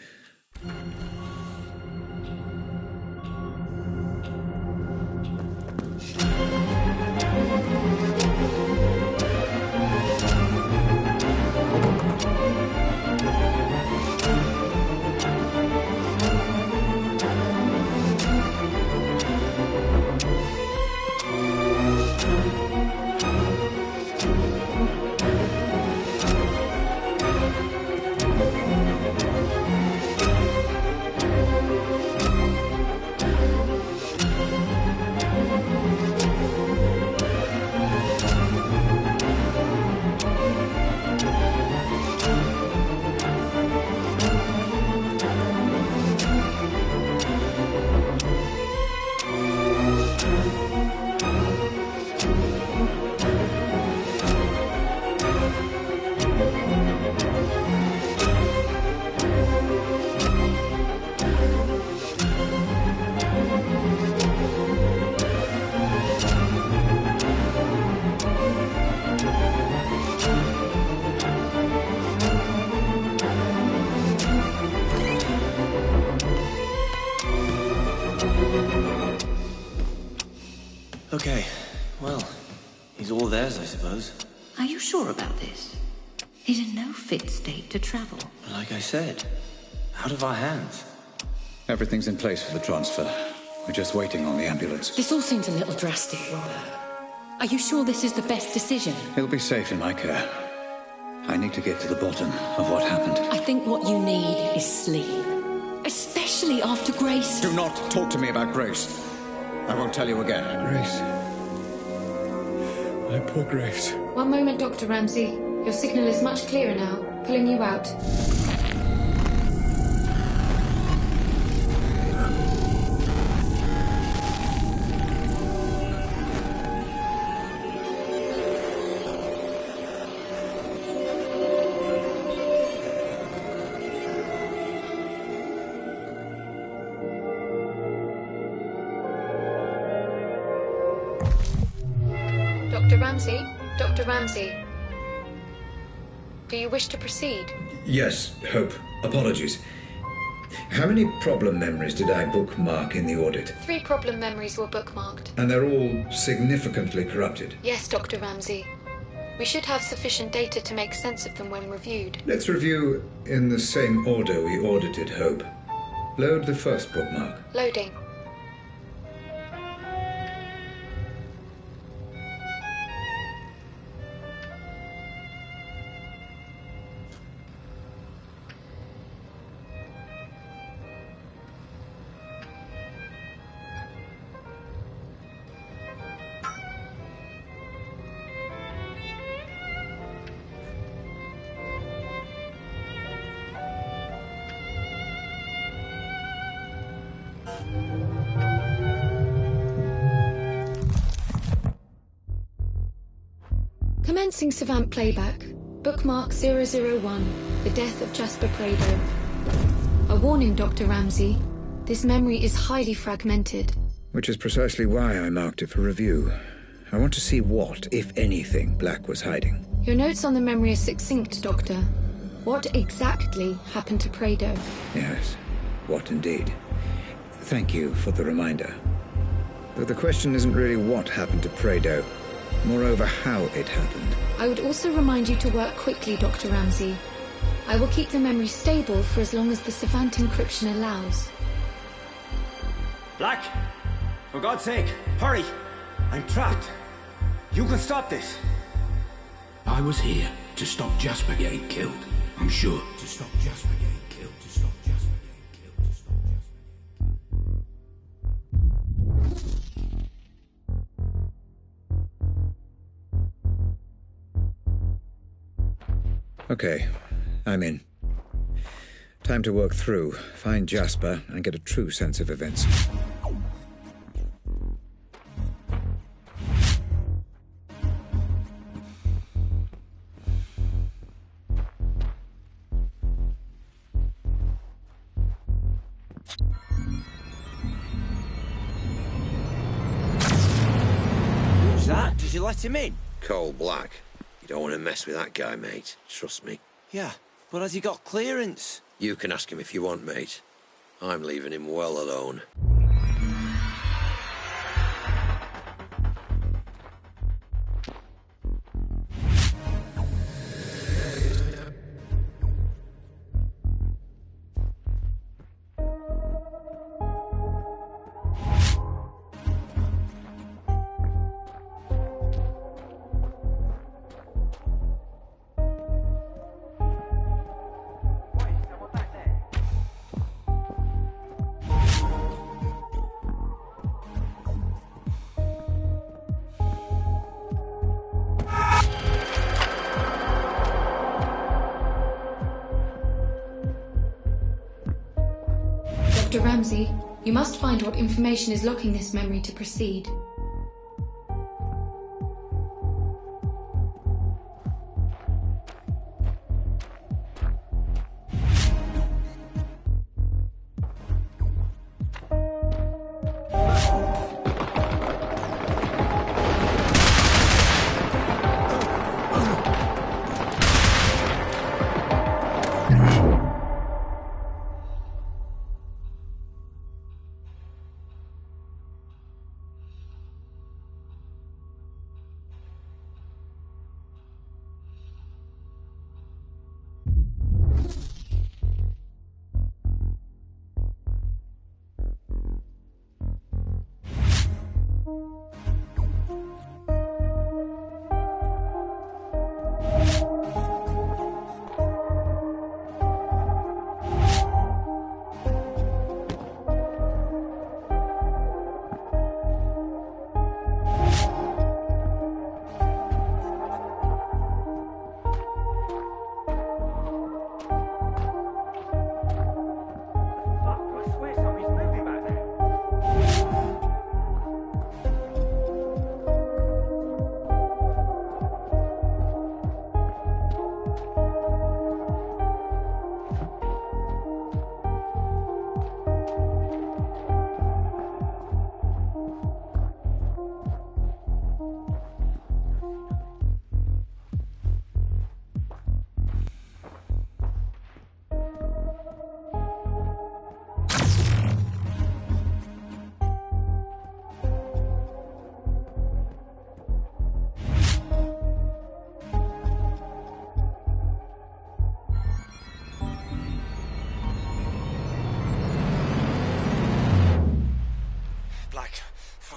Okay, well, he's all theirs, I suppose. Are you sure about this? He's in no fit state to travel. Like I said, out of our hands. Everything's in place for the transfer. We're just waiting on the ambulance. This all seems a little drastic, Robert. Are you sure this is the best decision? He'll be safe in my care. I need to get to the bottom of what happened. I think what you need is sleep. Especially after Grace. Do not talk to me about Grace. I won't tell you again. Grace. My poor Grace. One moment, Dr. Ramsey. Your signal is much clearer now. Pulling you out. Dr. Ramsey? Dr. Ramsey? Do you wish to proceed? Yes, Hope. Apologies. How many problem memories did I bookmark in the audit? 3 problem memories were bookmarked. And they're all significantly corrupted? Yes, Dr. Ramsey. We should have sufficient data to make sense of them when reviewed. Let's review in the same order we audited Hope. Load the first bookmark. Loading. Commencing Savant playback. Bookmark 001, The Death of Jasper Prado. A warning, Dr. Ramsey. This memory is highly fragmented. Which is precisely why I marked it for review. I want to see what, if anything, Black was hiding. Your notes on the memory are succinct, Doctor. What exactly happened to Prado? Yes, what indeed. Thank you for the reminder. Though the question isn't really what happened to Prado, moreover how it happened. I would also remind you to work quickly, Dr. Ramsey. I will keep the memory stable for as long as the Savant encryption allows. Black! For God's sake, hurry! I'm trapped. You can stop this. I was here to stop Jasper getting killed. I'm sure. To stop Jasper getting killed. To stop Jasper getting killed. To stop Jasper. Okay, I'm in. Time to work through, find Jasper, and get a true sense of events. Who's that? Did you let him in? Cole Black. You don't want to mess with that guy, mate. Trust me. Yeah, but has he got clearance? You can ask him if you want, mate. I'm leaving him well alone. Dr. Ramsey, you must find what information is locking this memory to proceed.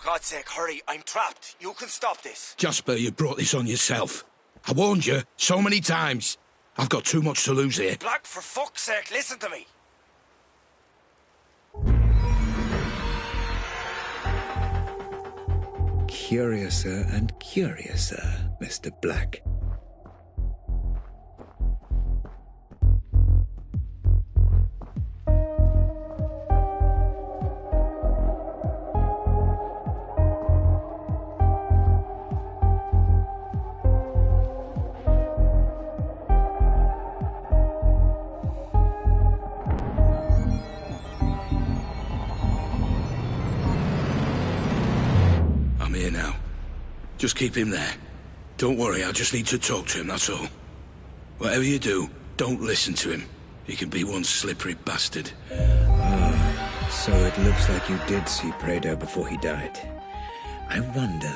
God's sake, hurry. I'm trapped. You can stop this. Jasper, you brought this on yourself. I warned you so many times. I've got too much to lose here. Black, for fuck's sake, listen to me. Curiouser and curiouser, Mr. Black. I'm here now. Just keep him there. Don't worry, I just need to talk to him, that's all. Whatever you do, don't listen to him. He can be one slippery bastard. Ah, so it looks like you did see Prado before he died. I wonder...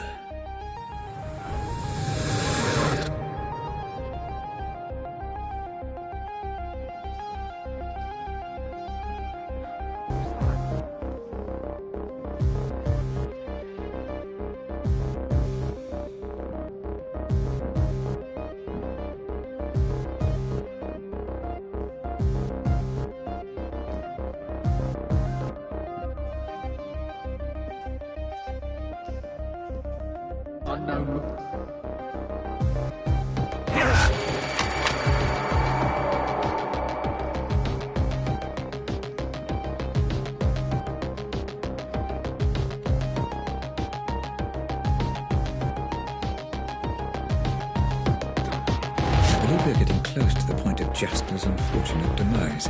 We're getting close to the point of Jasper's unfortunate demise.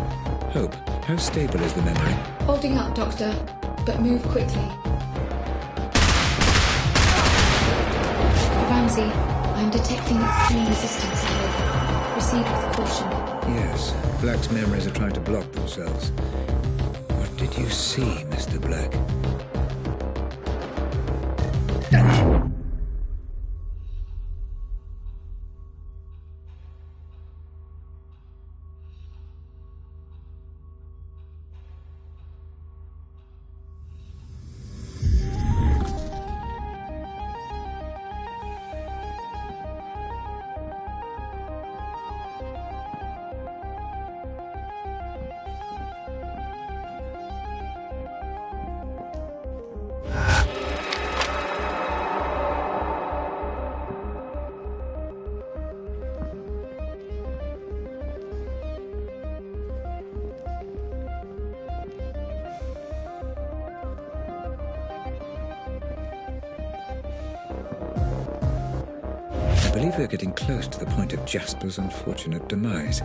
Hope, how stable is the memory? Holding up, Doctor, but move quickly. Ramsey, I'm detecting extreme resistance here. Proceed with caution. Yes, Black's memories are trying to block themselves. What did you see, Mr. Black? I believe we're getting close to the point of Jasper's unfortunate demise.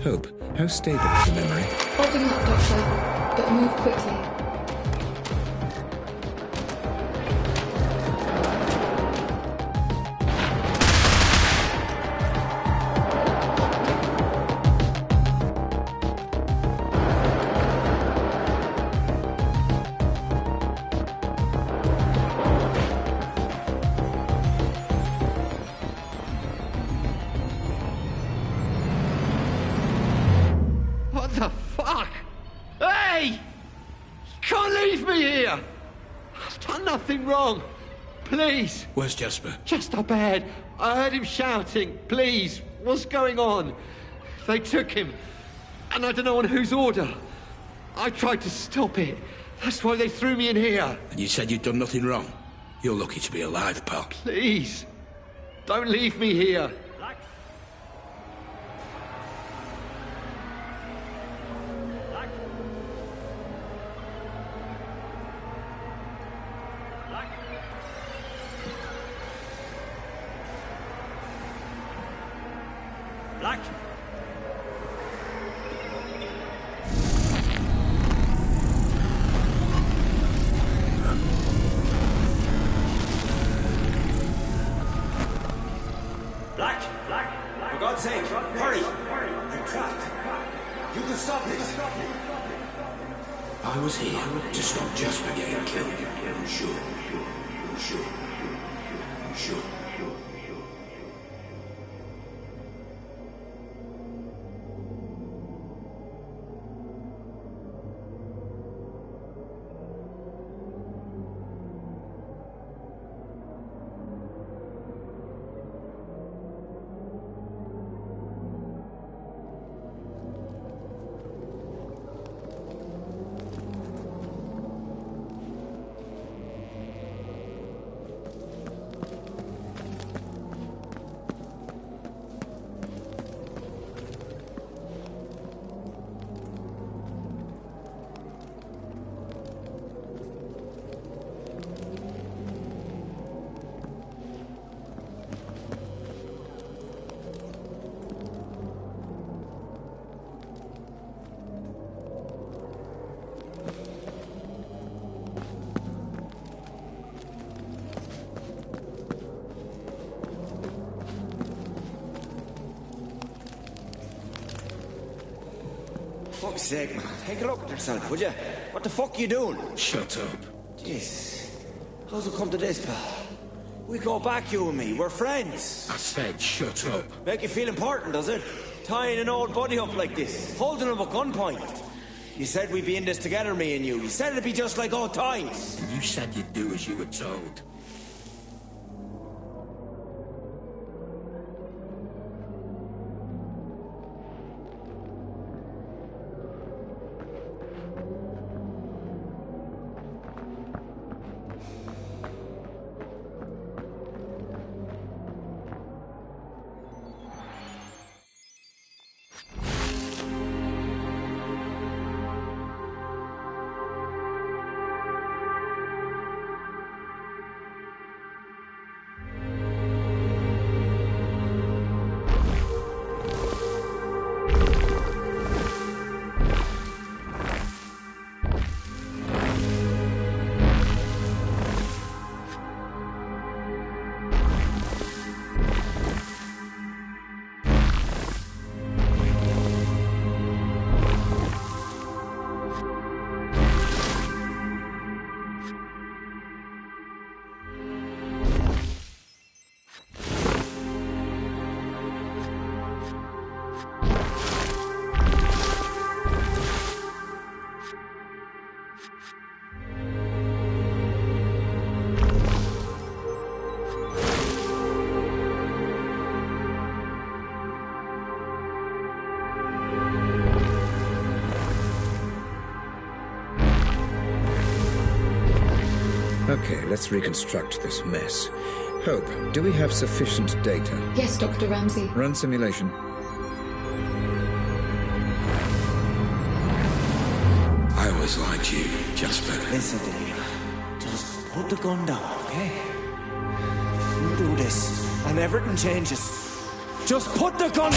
Hope, how stable is the memory? Holding up, Doctor, but move quickly. What the fuck? Hey! You can't leave me here! I've done nothing wrong. Please. Where's Jasper? Just up ahead. I heard him shouting. Please. What's going on? They took him. And I don't know on whose order. I tried to stop it. That's why they threw me in here. And you said you'd done nothing wrong? You're lucky to be alive, pal. Please. Don't leave me here. Black! Black! Black! For God's sake, hurry! I'm trapped. You can stop this. I was here to stop Jasper getting killed. I'm sure. I'm sure. I'm sure. fuck's sake, man. Take a look at yourself, would you? What the fuck are you doing? Shut up. Jesus. How's it come to this, pal? We go back, you and me. We're friends. I said shut up. Make you feel important, does it? Tying an old buddy up like this. Holding him at gunpoint. You said we'd be in this together, me and you. You said it'd be just like old times. And you said you'd do as you were told. Okay, let's reconstruct this mess. Hope, do we have sufficient data? Yes, Dr. Ramsey. Run simulation. I always liked you, Jasper. Listen to me. Just put the gun down, okay? You do this, and everything changes. Just put the gun...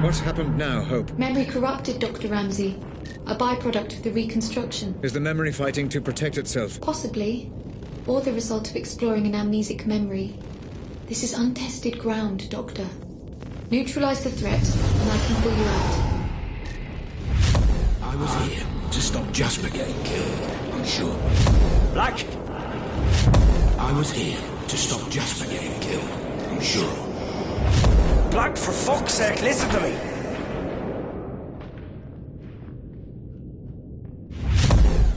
What's happened now, Hope? Memory corrupted, Dr. Ramsey. A byproduct of the reconstruction. Is the memory fighting to protect itself? Possibly. Or the result of exploring an amnesic memory. This is untested ground, Doctor. Neutralize the threat, and I can pull you out. I was here to stop Jasper getting killed, I'm sure. Black! I was here to stop Jasper getting killed, I'm sure. Black, for fuck's sake, listen to me!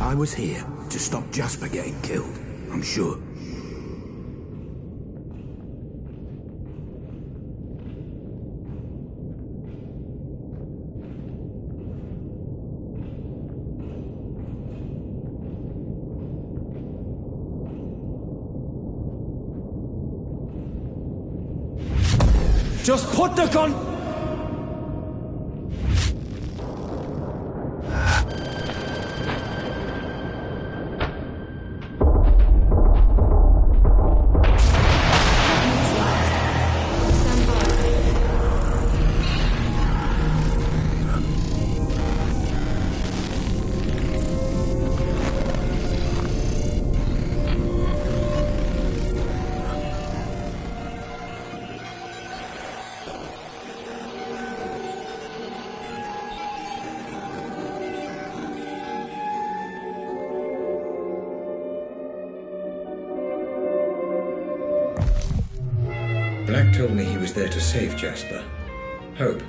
I was here to stop Jasper getting killed, I'm sure. Just put the gun... Black told me he was there to save Jasper. Hope,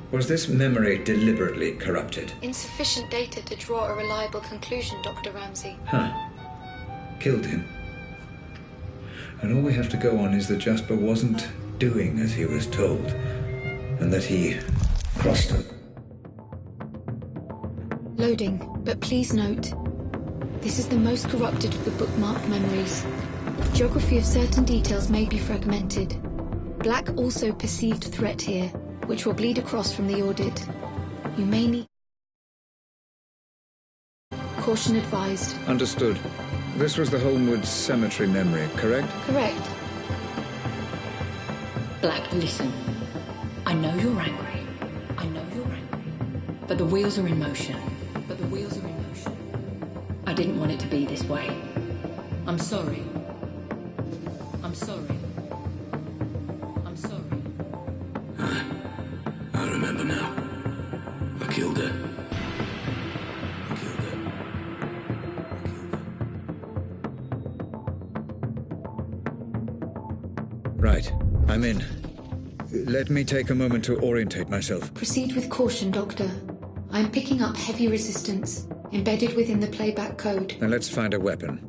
was this memory deliberately corrupted? Insufficient data to draw a reliable conclusion, Dr. Ramsey. Huh. Killed him. And all we have to go on is that Jasper wasn't doing as he was told, and that he crossed him. Loading, but please note, this is the most corrupted of the bookmarked memories. Geography of certain details may be fragmented. Black also perceived threat here, which will bleed across from the audit. You may need... Caution advised. Understood. This was the Holmwood Cemetery memory, correct? Correct. Black, listen. I know you're angry. I know you're angry. But the wheels are in motion. I didn't want it to be this way. I'm sorry. I'm sorry. I'm sorry. now. I killed her. Right. I'm in. Let me take a moment to orientate myself. Proceed with caution, Doctor. I'm picking up heavy resistance, embedded within the playback code. Then let's find a weapon.